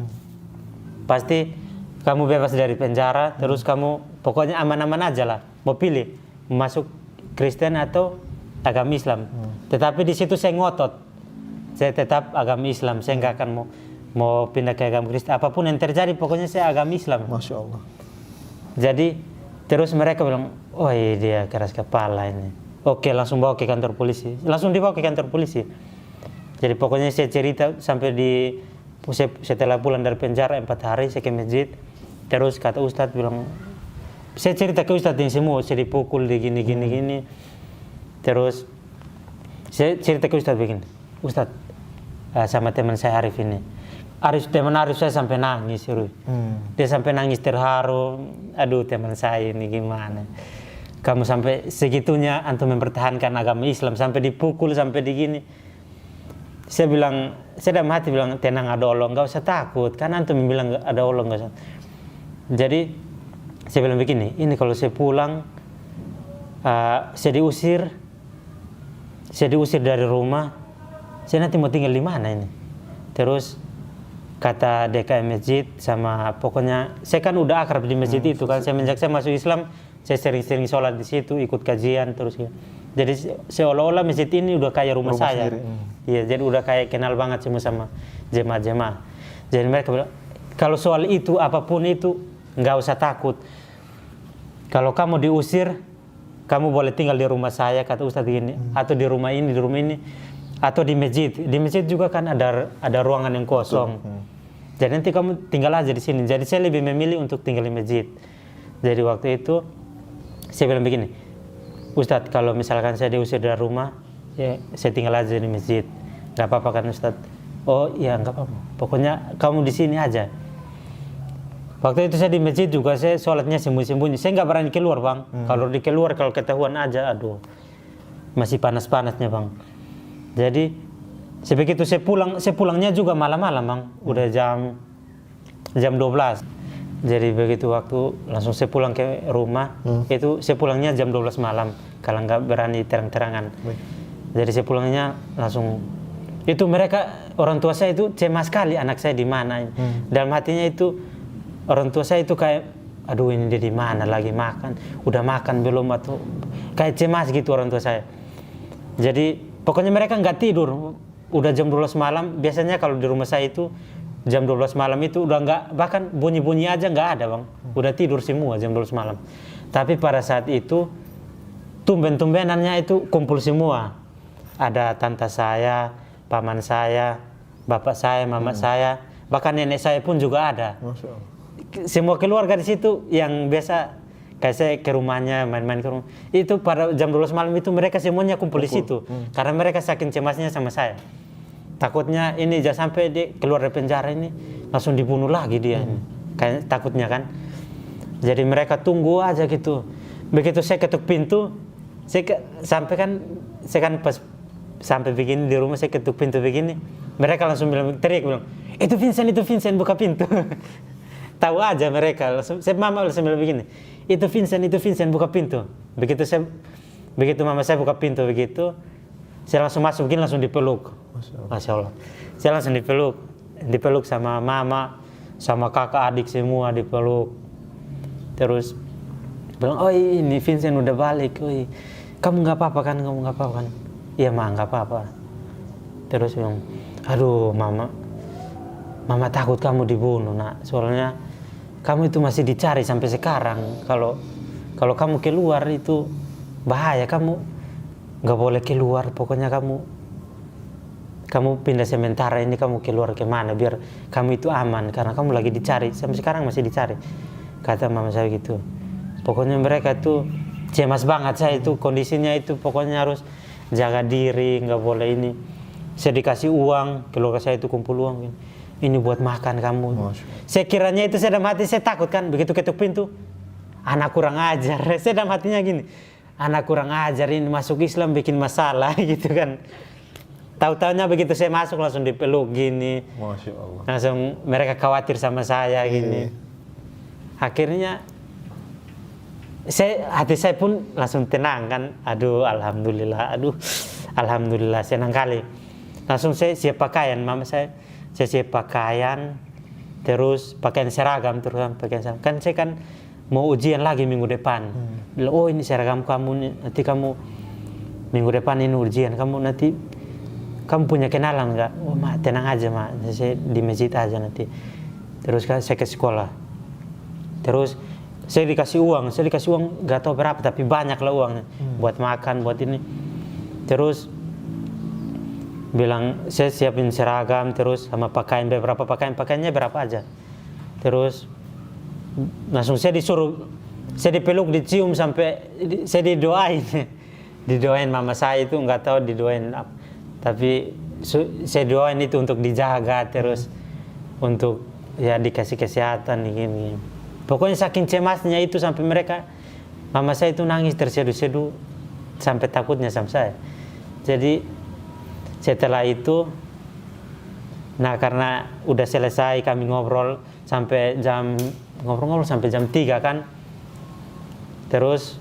pasti kamu bebas dari penjara. Terus kamu pokoknya aman-aman aja lah. Mau pilih masuk Kristen atau agama Islam. Tetapi di situ saya ngotot, saya tetap agama Islam. Saya nggak akan mau pindah ke agama Kristen. Apapun yang terjadi, pokoknya saya agama Islam. Masya Allah. Jadi terus mereka bilang, oh iya dia keras kepala ini. Oke, langsung bawa ke kantor polisi. Langsung dibawa ke kantor polisi. Jadi pokoknya saya cerita sampai setelah pulang dari penjara 4 hari saya ke masjid. Terus kata Ustadz bilang, saya cerita ke Ustadz ini semua, saya dipukul di gini. Terus saya cerita ke Ustadz begini, Ustadz sama teman saya Arif ini. Teman Arif saya sampai nangis. Dia sampai nangis terharu. Aduh teman saya ini gimana. Kamu sampai segitunya antum mempertahankan agama Islam, sampai dipukul, sampai digini. Saya dalam hati bilang, tenang ada Allah, nggak usah takut. Kan antum bilang ada Allah, nggak usah. Jadi saya bilang begini, ini kalau saya pulang, saya diusir dari rumah, saya nanti mau tinggal di mana ini? Terus kata DKM masjid sama pokoknya, saya kan udah akrab di masjid itu kan. Semenjak saya masuk Islam, saya sering-sering sholat di situ, ikut kajian terus. Jadi seolah-olah masjid ini udah kayak rumah saya. Iya, jadi udah kayak kenal banget semua sama jemaah-jemaah. Jadi mereka bilang, kalau soal itu apapun itu nggak usah takut. Kalau kamu diusir, kamu boleh tinggal di rumah saya, kata Ustadz gini, atau di rumah ini, atau di masjid. Di masjid juga kan ada ruangan yang kosong. Jadi nanti kamu tinggal aja di sini. Jadi saya lebih memilih untuk tinggal di masjid. Jadi waktu itu saya bilang begini, Ustadz kalau misalkan saya diusir dari rumah, ya saya tinggal aja di masjid. Gak apa-apa kan Ustadz? Oh iya gak apa-apa, pokoknya kamu di sini aja. Waktu itu saya di masjid juga, saya sholatnya sembunyi-sembunyi. Saya gak berani keluar bang. Kalau keluar, kalau ketahuan aja, aduh, masih panas-panasnya bang. Jadi sebegitu saya pulangnya juga malam-malam bang. Udah jam 12. Jadi begitu waktu langsung saya pulang ke rumah, itu saya pulangnya jam 12 malam, kalau nggak berani terang-terangan. Jadi saya pulangnya langsung, itu mereka, orang tua saya itu cemas sekali anak saya di mana. Dalam hatinya itu, orang tua saya itu kayak, aduh ini dia di mana lagi makan, udah makan belum, atau kayak cemas gitu orang tua saya. Jadi pokoknya mereka nggak tidur, udah jam 12 malam, biasanya kalau di rumah saya itu, jam 12 malam itu udah nggak, bahkan bunyi-bunyi aja nggak ada bang, udah tidur semua jam 12 malam. Tapi pada saat itu tumben-tumbenannya itu kumpul semua, ada tante saya, paman saya, bapak saya, mama saya, bahkan nenek saya pun juga ada. Semua keluarga di situ yang biasa kayak saya ke rumahnya, main-main ke rumah, itu pada jam 12 malam itu mereka semuanya kumpul di situ, karena mereka saking cemasnya sama saya. Takutnya ini jangan sampai dia keluar dari penjara ini langsung dibunuh lagi dia ini. Kayak takutnya kan. Jadi mereka tunggu aja gitu. Begitu saya ketuk pintu, saya kan pas sampai begini di rumah, saya ketuk pintu begini, mereka langsung teriak bilang, itu Vincent buka pintu. Tahu aja mereka. Mama langsung bilang begini, itu Vincent buka pintu. Begitu mama saya buka pintu begitu, saya langsung masuk begini, langsung dipeluk. Masya Allah. Saya langsung dipeluk sama mama, sama kakak adik semua dipeluk. Terus bilang, oh ini Vincent udah balik. kamu nggak apa-apa kan, kamu nggak apa-apa kan? Iya mah nggak apa-apa. Terus bilang, aduh mama takut kamu dibunuh nak, soalnya kamu itu masih dicari sampai sekarang. Kalau kamu keluar itu bahaya, kamu nggak boleh keluar. Pokoknya kamu pindah sementara ini, kamu keluar kemana biar kamu itu aman, karena kamu lagi dicari sampai sekarang masih dicari, kata mama saya gitu. Pokoknya mereka itu cemas banget, saya itu kondisinya itu pokoknya harus jaga diri, nggak boleh ini. Saya dikasih uang, keluarga saya itu kumpul uang, ini buat makan kamu. Saya kiranya itu, saya dalam hati saya takut kan, begitu ketuk pintu, anak kurang ajar. Saya dalam hatinya gini, anak kurang ajar ini masuk Islam bikin masalah gitu kan. Tahu-taunya begitu saya masuk langsung dipeluk gini. Masya Allah. Langsung mereka khawatir sama saya gini. Akhirnya hati saya pun langsung tenang kan. Alhamdulillah senang kali. Langsung saya siap pakaian, mama saya siap pakaian, terus pakaian seragam, kan saya kan mau ujian lagi minggu depan. Bilang, oh ini seragam kamu, nanti kamu minggu depan ini ujian, kamu punya kenalan nggak? Oh mak tenang aja mak, saya di masjid aja nanti. Terus kan saya ke sekolah, terus saya dikasih uang nggak tahu berapa tapi banyak lah uangnya, buat makan, buat ini. Terus bilang saya siapin seragam, terus sama pakaian, beberapa pakaiannya berapa aja. Terus langsung saya dipeluk, dicium, sampai saya didoain mama saya itu, nggak tahu didoain apa, tapi saya doain itu untuk dijaga, terus untuk ya dikasih kesehatan gini. Pokoknya saking cemasnya itu sampai mama saya itu nangis terseduh-seduh sampai takutnya sama saya. Jadi setelah itu, nah karena udah selesai kami ngobrol sampai jam 3 kan. Terus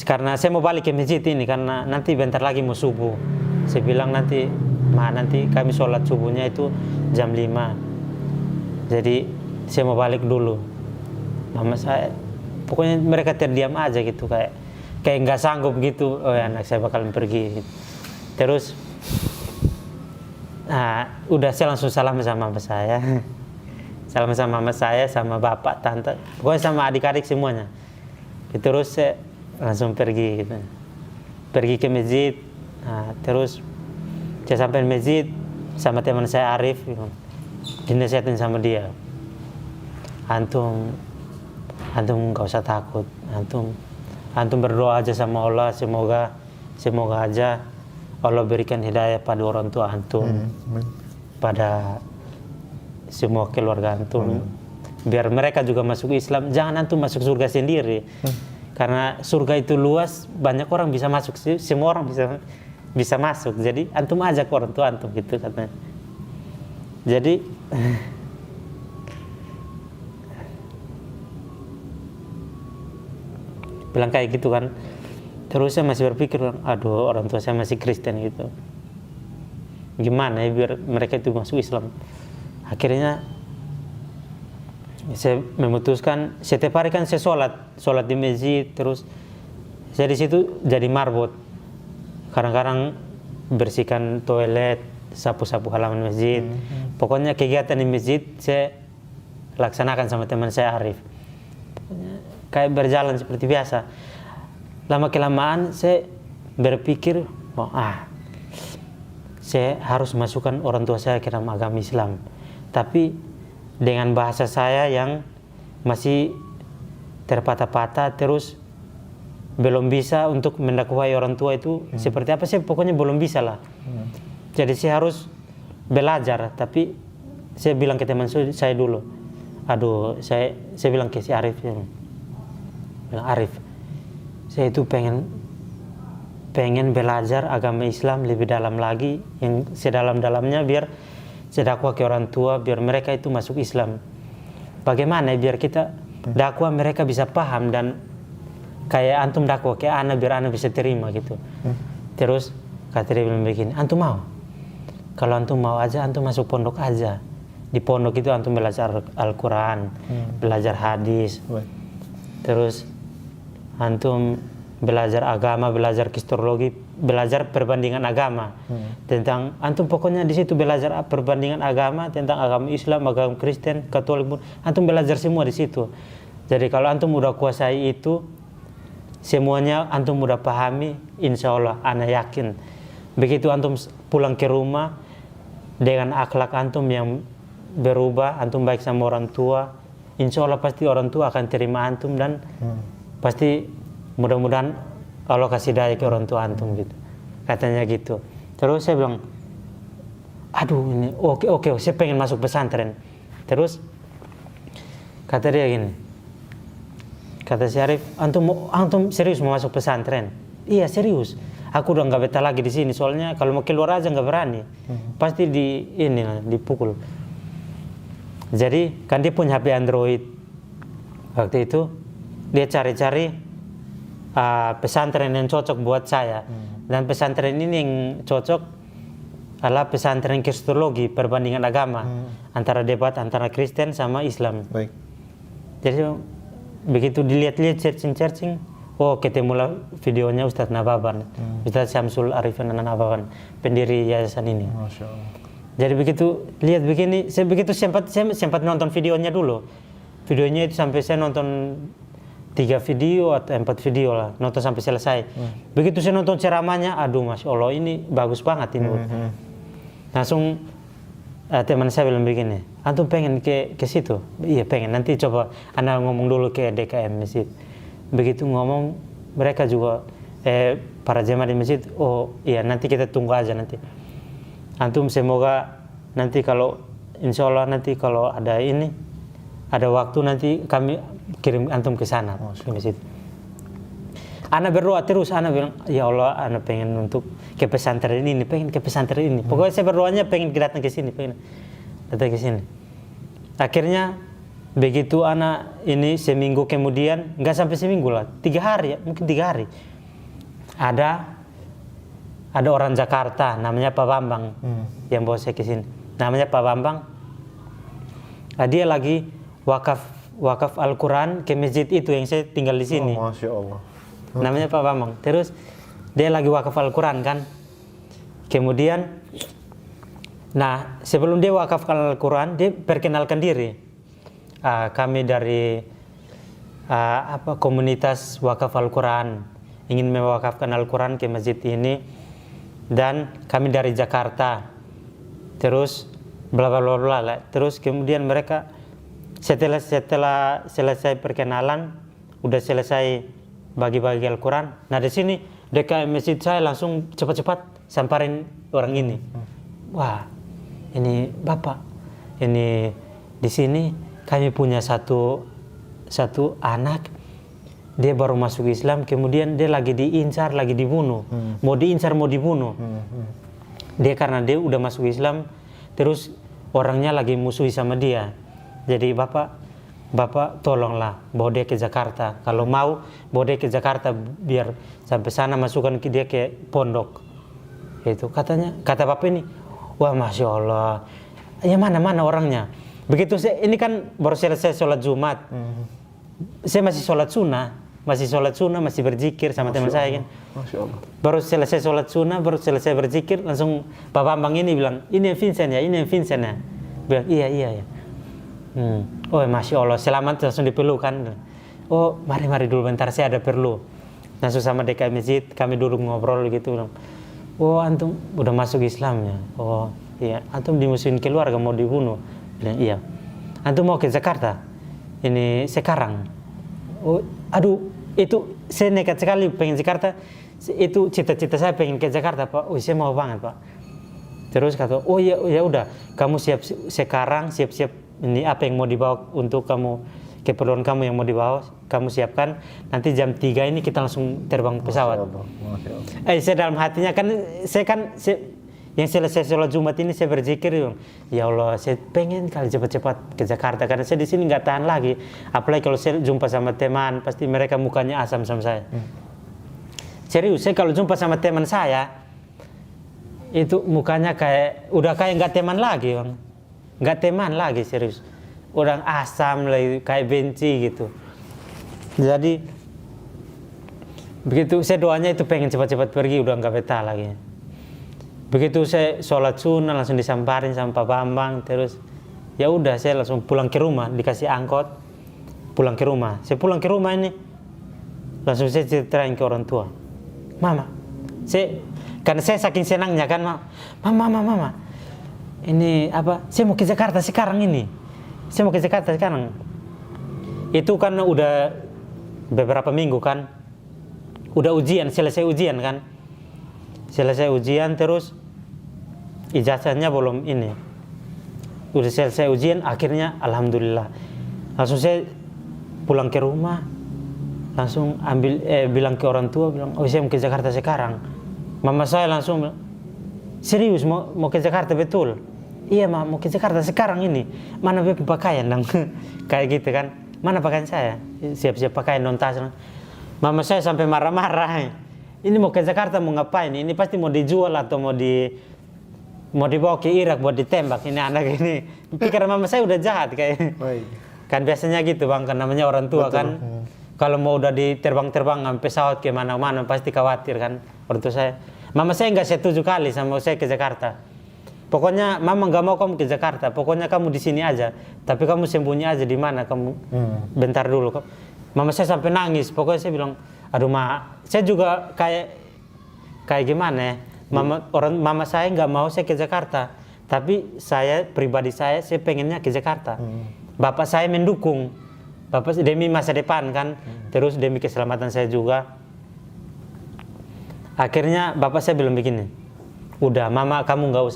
karena saya mau balik ke masjid ini karena nanti bentar lagi mau subuh. Saya bilang nanti kami sholat subuhnya itu jam 5. Jadi saya mau balik dulu. Mama saya pokoknya mereka terdiam aja gitu, kayak nggak sanggup gitu. Oh ya, anak saya bakalan pergi gitu. Terus udah saya langsung salam sama mama saya, sama bapak, tante, pokoknya sama adik-adik semuanya. Terus saya langsung pergi gitu. Pergi ke masjid. Terus saya sampai di masjid sama teman saya Arif, dinasihatin sama dia. Antum nggak usah takut. Antum berdoa aja sama Allah, semoga aja Allah berikan hidayah pada orang tua antum, pada semua keluarga antum, biar mereka juga masuk Islam. Jangan antum masuk surga sendiri, karena surga itu luas, banyak orang bisa masuk, semua orang bisa masuk. Jadi antum ajak orang tua antum gitu katanya. Jadi bilang kayak gitu kan. Terus saya masih berpikir, aduh orang tua saya masih Kristen gitu, gimana ya biar mereka itu masuk Islam. Akhirnya saya memutuskan, setiap hari kan saya sholat di masjid, terus saya di situ jadi marbot. Kadang-kadang bersihkan toilet, sapu-sapu halaman masjid. Pokoknya kegiatan di masjid saya laksanakan sama teman saya Arif. Kayak berjalan seperti biasa. Lama-kelamaan saya berpikir, saya harus masukkan orang tua saya ke dalam agama Islam. Tapi dengan bahasa saya yang masih terpatah-patah, terus belum bisa untuk mendakwai orang tua itu seperti apa, saya pokoknya belum bisa lah. Jadi saya harus belajar, tapi saya bilang ke teman saya dulu. Saya bilang ke si Arif, Arif, saya itu pengen belajar agama Islam lebih dalam lagi, yang sedalam-dalamnya, biar saya dakwah ke orang tua, biar mereka itu masuk Islam. Bagaimana biar kita dakwah mereka bisa paham, dan kayak antum dakwah ke anak biar anak bisa terima gitu. Terus kata dia bilang begini, antum mau? Kalau antum mau aja, antum masuk pondok aja. Di pondok itu antum belajar Al-Quran, belajar hadis. Terus antum belajar agama, belajar kristologi, belajar perbandingan agama. Tentang antum pokoknya di situ belajar perbandingan agama tentang agama Islam, agama Kristen, Katolik, antum belajar semua di situ. Jadi kalau antum udah kuasai itu, semuanya antum udah pahami, insya Allah ana yakin begitu antum pulang ke rumah dengan akhlak antum yang berubah, antum baik sama orang tua, insya Allah pasti orang tua akan terima antum dan pasti mudah-mudahan Allah kasih daya ke orang tua antum gitu. Katanya gitu. Terus saya bilang, aduh ini oke, saya pengen masuk pesantren. Terus kata dia gini, kata si Arif, antum serius mau masuk pesantren? Iya serius. Aku udah nggak betah lagi di sini. Soalnya kalau mau keluar aja nggak berani. Pasti dipukul. Jadi kan dia punya HP Android. Waktu itu dia cari-cari pesantren yang cocok buat saya. Dan pesantren ini yang cocok adalah pesantren kristologi, perbandingan agama antara debat antara Kristen sama Islam. Baik. Jadi begitu dilihat-lihat searching, oh ketemulah videonya Ustadz Nababan, Ustadz Syamsul Arifin Nababan, pendiri yayasan ini. Masya Allah. Jadi begitu lihat begini, saya sempat nonton videonya dulu. Videonya itu sampai saya nonton 3 video atau 4 video lah, nonton sampai selesai. Begitu saya nonton ceramahnya, aduh Masya Allah ini bagus banget ini. Langsung teman saya bilang begini, antum pengen ke situ? Iya pengen, nanti coba anda ngomong dulu ke DKM masjid. Begitu ngomong, mereka juga para jemaah di masjid, oh iya nanti kita tunggu aja nanti. Antum semoga nanti kalau insya Allah nanti kalau ada waktu nanti kami kirim antum ke sana ke masjid. Ana berdoa terus, ana bilang ya Allah, ana pengen untuk ke pesantren ini, pengen ke pesantren ini. Pokoknya saya berdoanya pengen datang ke sini, datang ke sini. Akhirnya begitu ana ini seminggu kemudian, nggak sampai seminggu lah, 3 hari ya, mungkin 3 hari. Ada orang Jakarta namanya Pak Bambang yang bawa saya ke sini. Namanya Pak Bambang. Dia lagi wakaf Al-Quran ke masjid itu yang saya tinggal di sini. Oh, Masya Allah. Namanya Pak Bambang. Terus dia lagi wakaf Al-Quran kan. Kemudian, nah sebelum dia wakaf Al-Quran, dia perkenalkan diri. Kami dari komunitas wakaf Al-Quran, ingin mewakafkan Al-Quran ke masjid ini, dan kami dari Jakarta. Terus bla bla bla bla. Terus kemudian mereka setelah selesai perkenalan, udah selesai bagi-bagi Al-Quran. Nah di sini dekat masjid saya langsung cepat-cepat samperin orang ini. Wah, ini Bapak, ini di sini kami punya satu anak, dia baru masuk Islam, kemudian dia lagi diincar, lagi dibunuh, mau diincar, mau dibunuh. Dia karena dia udah masuk Islam, terus orangnya lagi musuhi sama dia. Jadi Bapak tolonglah bawa dia ke Jakarta. Kalau mau bawa dia ke Jakarta biar sampai sana masukkan dia ke pondok. Itu kata Bapak ini, wah Masya Allah, ya mana orangnya. Begitu ini kan baru selesai sholat Jumat. Saya masih sholat sunnah, masih berzikir sama teman saya kan. Masya Allah. Baru selesai sholat sunnah, baru selesai berzikir, langsung Pak Bambang ini bilang, ini yang Vincent ya. Bilang, iya ya. Oh Masya Allah, selamat, langsung dipelukan. Oh mari dulu bentar, saya ada perlu. Langsung sama DKM masjid, kami duduk ngobrol gitu. Bilang, oh antum udah masuk Islam ya? Oh iya, antum dimusuhin keluarga mau dibunuh? Bilang iya. Antum mau ke Jakarta? Ini sekarang? Oh aduh, itu saya nekat sekali pengen Jakarta. Itu cita-cita saya pengen ke Jakarta Pak. Oh saya mau banget Pak. Terus kata, oh ya udah, kamu siap-siap ini apa yang mau dibawa untuk kamu, keperluan kamu yang mau dibawa, kamu siapkan. Nanti jam 3 ini kita langsung terbang pesawat. Masya Allah. Saya dalam hatinya yang selesai sholat Jumat ini saya berzikir, ya Allah, saya pengen kali cepat-cepat ke Jakarta karena saya di sini nggak tahan lagi. Apalagi kalau saya jumpa sama teman, pasti mereka mukanya asam sama saya. Serius, saya kalau jumpa sama teman saya, itu mukanya udah kayak nggak teman lagi, Bang. Nggak teman lagi, serius. Orang asam lagi, kayak benci gitu. Jadi Begitu saya doanya itu pengen cepat-cepat pergi, udah nggak betah lagi. Begitu saya sholat sunnah langsung disamperin sama Pak Bambang, terus ya udah saya langsung pulang ke rumah, dikasih angkot pulang ke rumah. Saya pulang ke rumah ini langsung saya ceritain ke orang tua, mama, karena saya saking senangnya kan, mama, ini apa? Saya mau ke Jakarta sekarang ini. Saya mau ke Jakarta sekarang. Itu kan udah beberapa minggu kan, udah ujian, selesai ujian kan. Selesai ujian terus ijazahnya belum ini. Udah selesai ujian, akhirnya alhamdulillah. Langsung saya pulang ke rumah, langsung bilang ke orang tua, bilang, oh saya mau ke Jakarta sekarang. Mama saya langsung bilang, serius mau ke Jakarta betul? Iya mau ke Jakarta sekarang ini. Mana pakaian dong? Kayak gitu kan. Mana pakaian saya? Siap-siap pakaian non tas. Mama saya sampai marah-marah. Ini mau ke Jakarta mau ngapain? Ini pasti mau dijual atau mau dibawa ke Irak buat ditembak. Ini anak ini. Pikiran mama saya udah jahat kayak. Kan biasanya gitu bang, kan namanya orang tua. Betul. Kan. Kalau mau udah diterbang-terbang sampai pesawat ke mana-mana pasti khawatir kan orang tua saya. Mama saya nggak setuju kali sama saya ke Jakarta. Pokoknya mama nggak mau kamu ke Jakarta. Pokoknya kamu di sini aja. Tapi kamu sembunyi aja di mana kamu. Bentar dulu. Mama saya sampai nangis. Pokoknya saya bilang, aduh saya juga kayak gimana ya. Mama saya nggak mau saya ke Jakarta. Tapi saya pribadi saya pengennya ke Jakarta. Bapak saya mendukung. Bapak demi masa depan kan. Terus demi keselamatan saya juga. Akhirnya bapak saya bilang begini, udah mama kamu nggak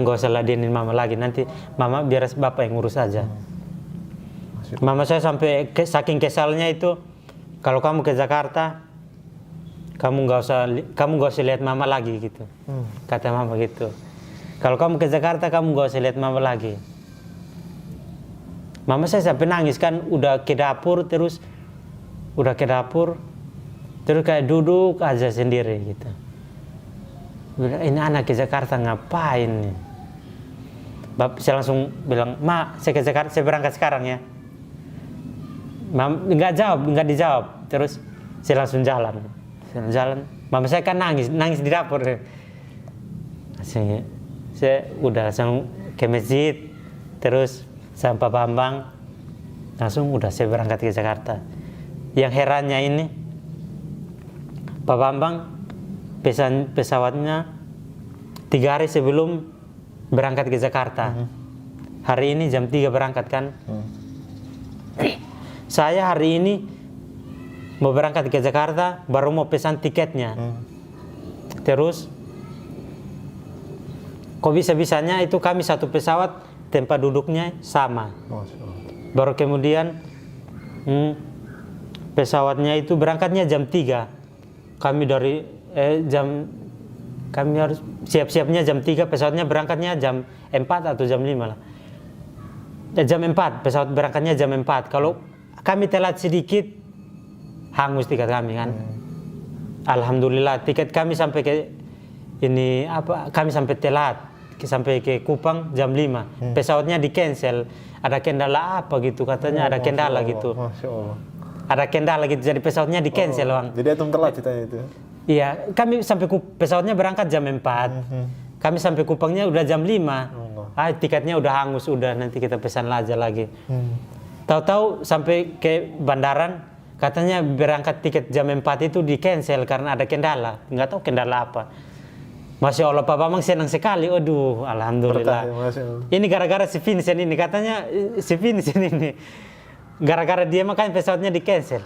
usah ladenin mama lagi, nanti mama biar bapak yang ngurus aja. Mama saya sampai saking kesalnya itu, kalau kamu ke Jakarta kamu nggak usah lihat mama lagi gitu. Kata mama gitu, kalau kamu ke Jakarta kamu nggak usah lihat mama lagi. Mama saya sampai nangis kan, udah ke dapur terus kayak duduk aja sendiri gitu. Ini anak ke Jakarta ngapain nih? Saya langsung bilang, saya ke Jakarta, saya berangkat sekarang ya. Nggak dijawab. Terus saya langsung jalan. Mama saya kan nangis di dapur. Saya udah langsung ke masjid, terus sama Pak Bambang, langsung udah saya berangkat ke Jakarta. Yang herannya ini, Pak Bambang pesan pesawatnya 3 hari sebelum berangkat ke Jakarta. Hari ini jam 3 berangkat kan. Saya hari ini mau berangkat ke Jakarta, baru mau pesan tiketnya. Terus kok bisa-bisanya itu kami satu pesawat tempat duduknya sama. Baru kemudian pesawatnya itu berangkatnya jam 3. Kami harus siap-siapnya jam 3, pesawatnya berangkatnya jam 4 atau jam 5 lah. Jam 4, pesawat berangkatnya jam 4. Kalau kami telat sedikit, hangus tiket kami kan. Alhamdulillah tiket kami sampai kami sampai telat. Sampai ke Kupang jam 5. Pesawatnya di cancel. Ada kendala apa gitu katanya, ada kendala gitu. Masya Allah. Ada kendala gitu, jadi pesawatnya di cancel bang. Jadi antum telat ceritanya itu? Iya, kami sampai pesawatnya berangkat jam 4. Kami sampai Kupangnya udah jam 5. Tiketnya udah hangus, udah nanti kita pesan aja lagi. Tahu-tahu sampai ke bandaran, katanya berangkat tiket jam 4 itu di cancel karena ada kendala. Nggak tahu kendala apa. Masya Allah, Pak Bambang senang sekali. Aduh, alhamdulillah. Ini gara-gara si Vincent ini, katanya si Vincent ini. Gara-gara dia makanya pesawatnya di cancel.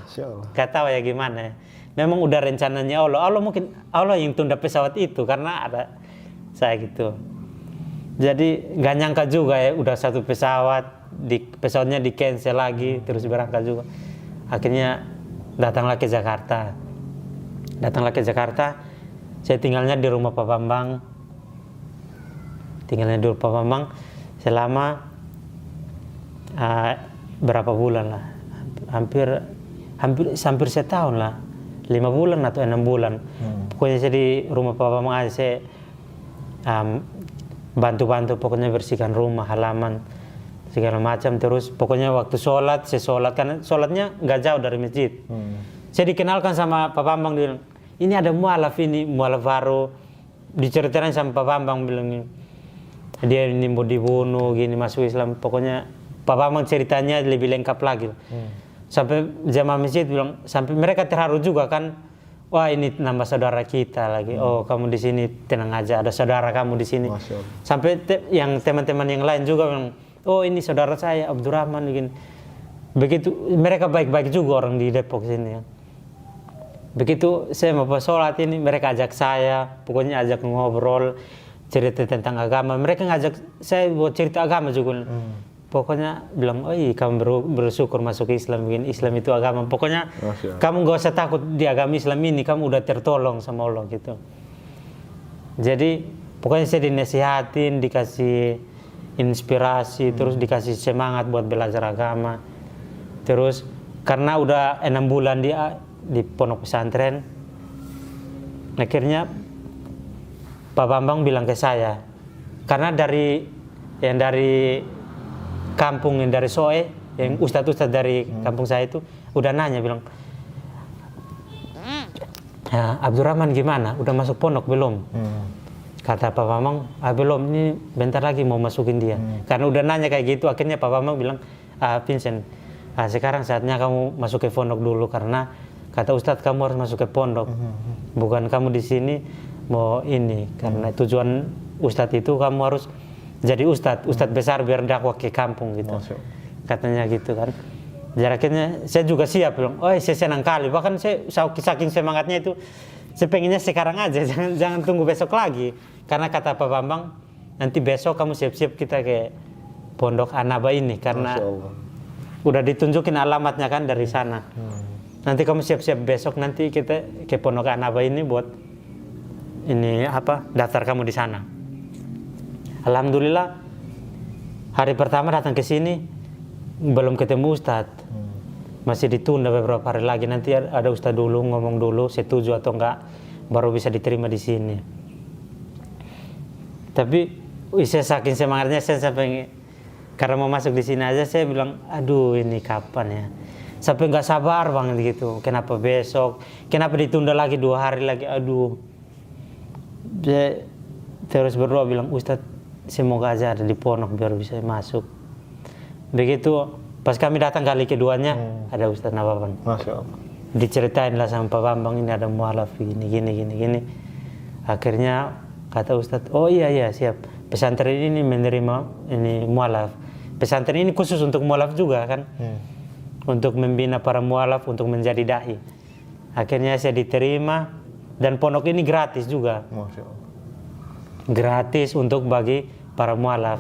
Gak tahu ya gimana. Memang udah rencananya Allah mungkin Allah yang tunda pesawat itu karena ada saya gitu. Jadi nggak nyangka juga ya, udah satu pesawat, pesawatnya di cancel lagi, terus berangkat juga. Akhirnya datanglah ke Jakarta. Saya tinggalnya di rumah Pak Bambang. Selama berapa bulan lah, hampir setahun lah, 5 bulan atau 6 bulan. Pokoknya saya di rumah Pak Bambang aja, saya bantu-bantu pokoknya bersihkan rumah, halaman. segala macam. Terus pokoknya waktu sholat, saya sholat, karena sholatnya nggak jauh dari masjid. Saya dikenalkan sama Pak Bambang, dia bilang, ini ada mualaf baru. Diceritain sama Pak Bambang, bilang dia ini mau dibunuh, gini masuk Islam. Pokoknya Pak Bambang ceritanya lebih lengkap lagi. Sampai jamaah masjid bilang, sampai mereka terharu juga kan. Wah, ini nama saudara kita lagi. Oh, kamu di sini tenang aja, ada saudara kamu di sini. Sampai yang teman-teman yang lain juga bilang, oh ini saudara saya Abdurrahman begini. Begitu mereka baik-baik juga orang di Depok sini ya. Begitu saya mau sholat ini, mereka ajak saya, pokoknya ajak ngobrol, cerita tentang agama. Mereka ngajak saya buat cerita agama juga. Pokoknya bilang, oh iya kamu bersyukur masuk Islam, begini. Islam itu agama. Pokoknya kamu gak usah takut di agama Islam ini, kamu udah tertolong sama Allah gitu. Jadi pokoknya saya dinasihatin, dikasih inspirasi, terus dikasih semangat buat belajar agama. Terus karena udah 6 bulan di pondok pesantren, akhirnya Pak Bambang bilang ke saya, karena dari kampung yang dari Soe, yang ustadz dari kampung saya itu udah nanya, bilang, Abdurrahman gimana? Udah masuk pondok belum? Kata Pak Bambang, belum, ini bentar lagi mau masukin dia. Karena udah nanya kayak gitu, akhirnya Pak Bambang bilang, Vincent, sekarang saatnya kamu masuk ke pondok dulu, karena kata ustadz kamu harus masuk ke pondok, bukan kamu di sini mau ini. Karena tujuan ustadz itu kamu harus jadi ustadz besar biar dakwah ke kampung gitu. Katanya gitu kan. Jadi akhirnya saya juga siap, bilang, oh saya senang kali. Bahkan saya saking semangatnya itu, saya pengennya sekarang aja, jangan tunggu besok lagi. Karena kata Pak Bambang, nanti besok kamu siap-siap kita ke pondok Anaba ini, karena udah ditunjukin alamatnya kan dari sana. Nanti kamu siap-siap besok, nanti kita ke pondok Anaba ini buat ini daftar kamu di sana. Alhamdulillah hari pertama datang ke sini belum ketemu ustadz, masih ditunda beberapa hari lagi. Nanti ada ustadz dulu ngomong dulu setuju atau enggak, baru bisa diterima di sini. Tapi saya saking semangatnya, saya sampai karena mau masuk di sini aja saya bilang, aduh ini kapan ya? Sampai nggak sabar banget gitu. Kenapa besok? Kenapa ditunda lagi 2 hari lagi? Aduh. Saya terus berdoa bilang, ustadz semoga aja ada di pondok biar bisa masuk. Begitu pas kami datang kali keduanya, ada Ustadz Nababan. Masya Allah. Diceritain lah sama Pak Bambang, ini ada mualaf gini. Akhirnya kata Ustadz, oh iya siap. Pesantren ini menerima ini mualaf. Pesantren ini khusus untuk mualaf juga kan, untuk membina para mualaf untuk menjadi dai. Akhirnya saya diterima dan pondok ini gratis juga. Masya Allah. Gratis untuk bagi para mualaf.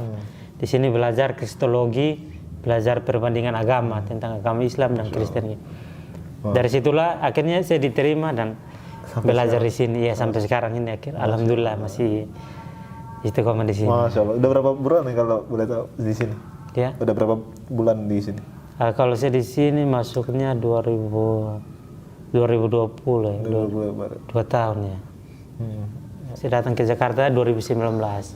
Di sini belajar kristologi, belajar perbandingan agama tentang agama Islam dan Kristen. Dari situlah akhirnya saya diterima dan sampai belajar sekarang. Di sini ya sampai sekarang ini alhamdulillah masih istiqomah di sini. Masya Allah. Udah berapa bulan nih kalau boleh tahu di sini? Ya. Udah berapa bulan di sini? Kalau saya di sini masuknya 2020 ya. 2 tahun ya. Saya datang ke Jakarta 2019.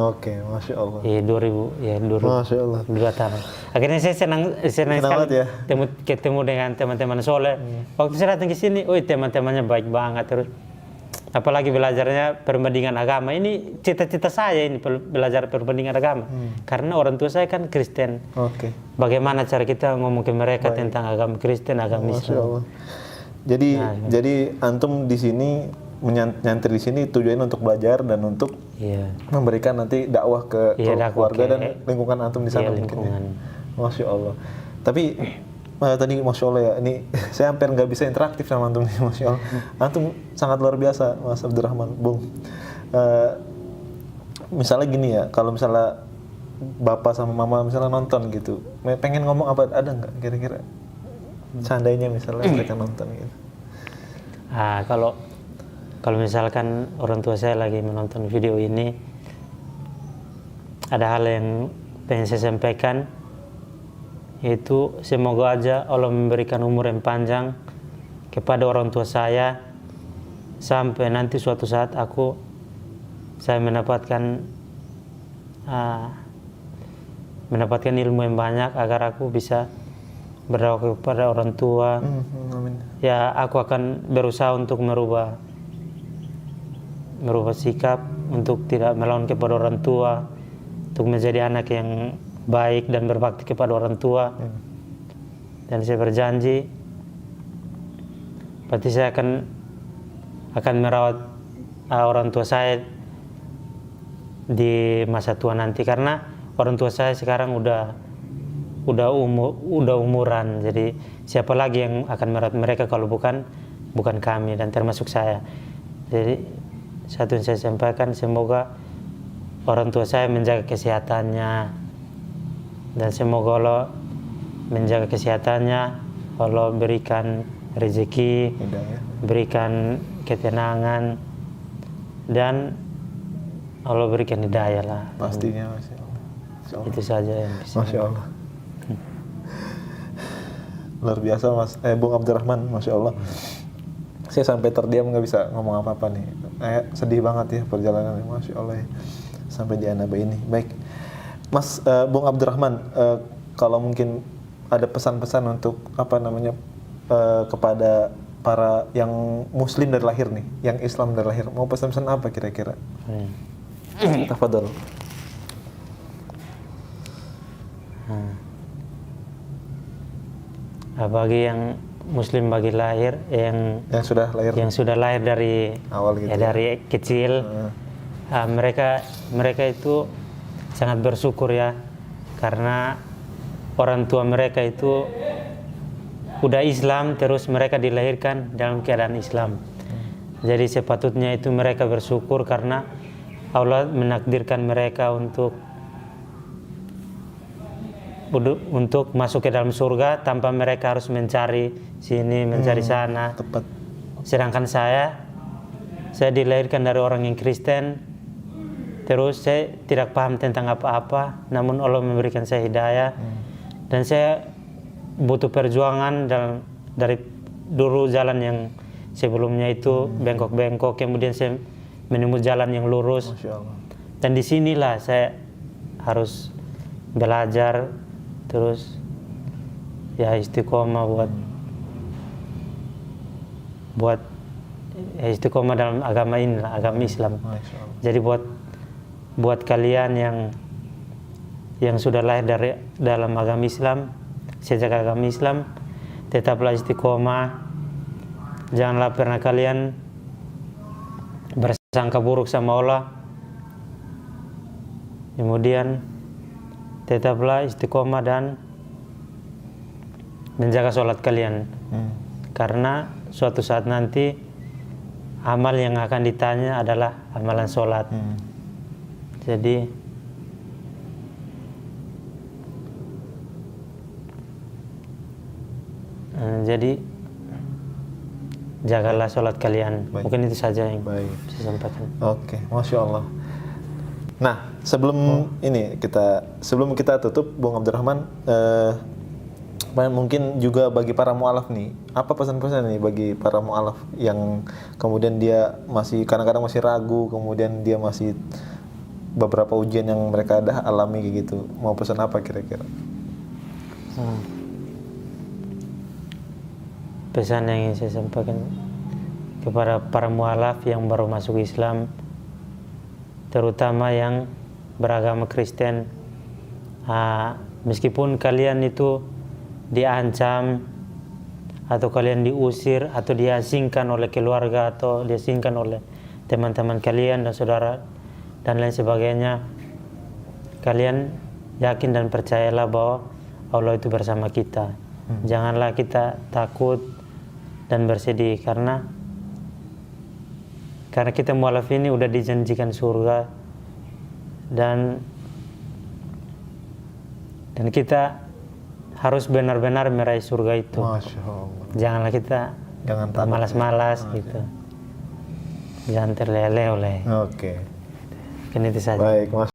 Oke, Masya Allah. Iya 2000 Masya Allah. 2 tahun. Akhirnya saya senang sekali ya? ketemu dengan teman-teman soleh. Waktu saya datang ke sini, teman-temannya baik banget terus. Apalagi belajarnya perbandingan agama. Ini cita-cita saya ini belajar perbandingan agama. Karena orang tua saya kan Kristen. Oke. Bagaimana cara kita ngomong ke mereka tentang agama Kristen, agama Masya Islam. Allah. Jadi antum di sini nyantri di sini tujuannya untuk belajar dan untuk memberikan nanti dakwah ke keluarga dan lingkungan antum di sana mungkin ya. Masya Allah. Tapi tadi Masya Allah ya, ini saya hampir nggak bisa interaktif sama antum nih, Masya Allah. Antum sangat luar biasa, Mas Abdurrahman, Bung. Misalnya gini ya, kalau misalnya bapak sama mama misalnya nonton gitu, pengen ngomong apa, ada nggak kira-kira? Seandainya misalnya mereka nonton gitu. Kalau misalkan orang tua saya lagi menonton video ini, ada hal yang pengen saya sampaikan, yaitu semoga aja Allah memberikan umur yang panjang kepada orang tua saya, sampai nanti suatu saat saya mendapatkan mendapatkan ilmu yang banyak agar aku bisa berdakwah kepada orang tua. Amin. Ya, aku akan berusaha untuk merubah sikap, untuk tidak melawan kepada orang tua, untuk menjadi anak yang baik dan berbakti kepada orang tua. Dan saya berjanji, berarti saya akan merawat orang tua saya di masa tua nanti, karena orang tua saya sekarang udah umuran, jadi siapa lagi yang akan merawat mereka kalau bukan kami, dan termasuk saya. Jadi satu yang saya sampaikan, semoga orang tua saya menjaga kesehatannya, dan semoga Allah menjaga kesehatannya, Allah berikan rezeki, berikan ketenangan, dan Allah berikan hidayah lah. Pastinya, Masya Allah. Itu saja yang bisa. Masya Allah. Luar biasa Mas, Bung Abdurrahman, Masya Allah. Saya sampai terdiam, nggak bisa ngomong apa-apa nih. Sedih banget ya perjalanan, Masya Allah ya. Sampai di Anaba ini. Baik, Mas Bung Abdurrahman, kalau mungkin ada pesan-pesan untuk kepada para yang Muslim dari lahir nih, yang Islam dari lahir, mau pesan-pesan apa kira-kira? Tafadhol. Bagi yang Muslim, bagi lahir yang sudah lahir dari awal gitu, dari kecil, mereka itu sangat bersyukur ya, karena orang tua mereka itu udah Islam, terus mereka dilahirkan dalam keadaan Islam. Jadi sepatutnya itu mereka bersyukur karena Allah menakdirkan mereka untuk masuk ke dalam surga tanpa mereka harus mencari sini, mencari sana. Tepat. Sedangkan saya dilahirkan dari orang yang Kristen, terus saya tidak paham tentang apa-apa, namun Allah memberikan saya hidayah, dan saya butuh perjuangan dari dulu jalan yang sebelumnya itu bengkok-bengkok, kemudian saya menemukan jalan yang lurus. Masya Allah. Dan disinilah saya harus belajar, terus ya istiqomah buat istiqomah dalam agama ini, agama Islam. Jadi buat kalian yang sudah lahir dari dalam agama Islam, sejak agama Islam, tetaplah istiqomah. Janganlah pernah kalian bersangka buruk sama Allah. Kemudian tetaplah istiqomah dan menjaga sholat kalian. Karena suatu saat nanti amal yang akan ditanya adalah amalan sholat. Jadi jagalah sholat kalian. Baik. Mungkin itu saja yang Baik. saya sampaikan. Oke, Masya Allah. Nah, sebelum kita tutup, Bung Abdurrahman, mungkin juga bagi para mu'alaf nih, apa pesan-pesan nih bagi para mu'alaf yang kemudian dia masih kadang-kadang masih ragu, kemudian dia masih beberapa ujian yang mereka dah alami kayak gitu, mau pesan apa kira-kira? Pesan yang ingin saya sampaikan kepada para mu'alaf yang baru masuk Islam, terutama yang beragama Kristen, meskipun kalian itu diancam atau kalian diusir atau diasingkan oleh keluarga atau diasingkan oleh teman-teman kalian dan saudara dan lain sebagainya, kalian yakin dan percayalah bahwa Allah itu bersama kita. Janganlah kita takut dan bersedih karena kita mu'alaf ini udah dijanjikan surga, dan kita harus benar-benar meraih surga itu. Masya Allah. Janganlah kita malas-malas gitu. Jangan terleleh oleh. Oke. Kan itu saja. Baik, Mas.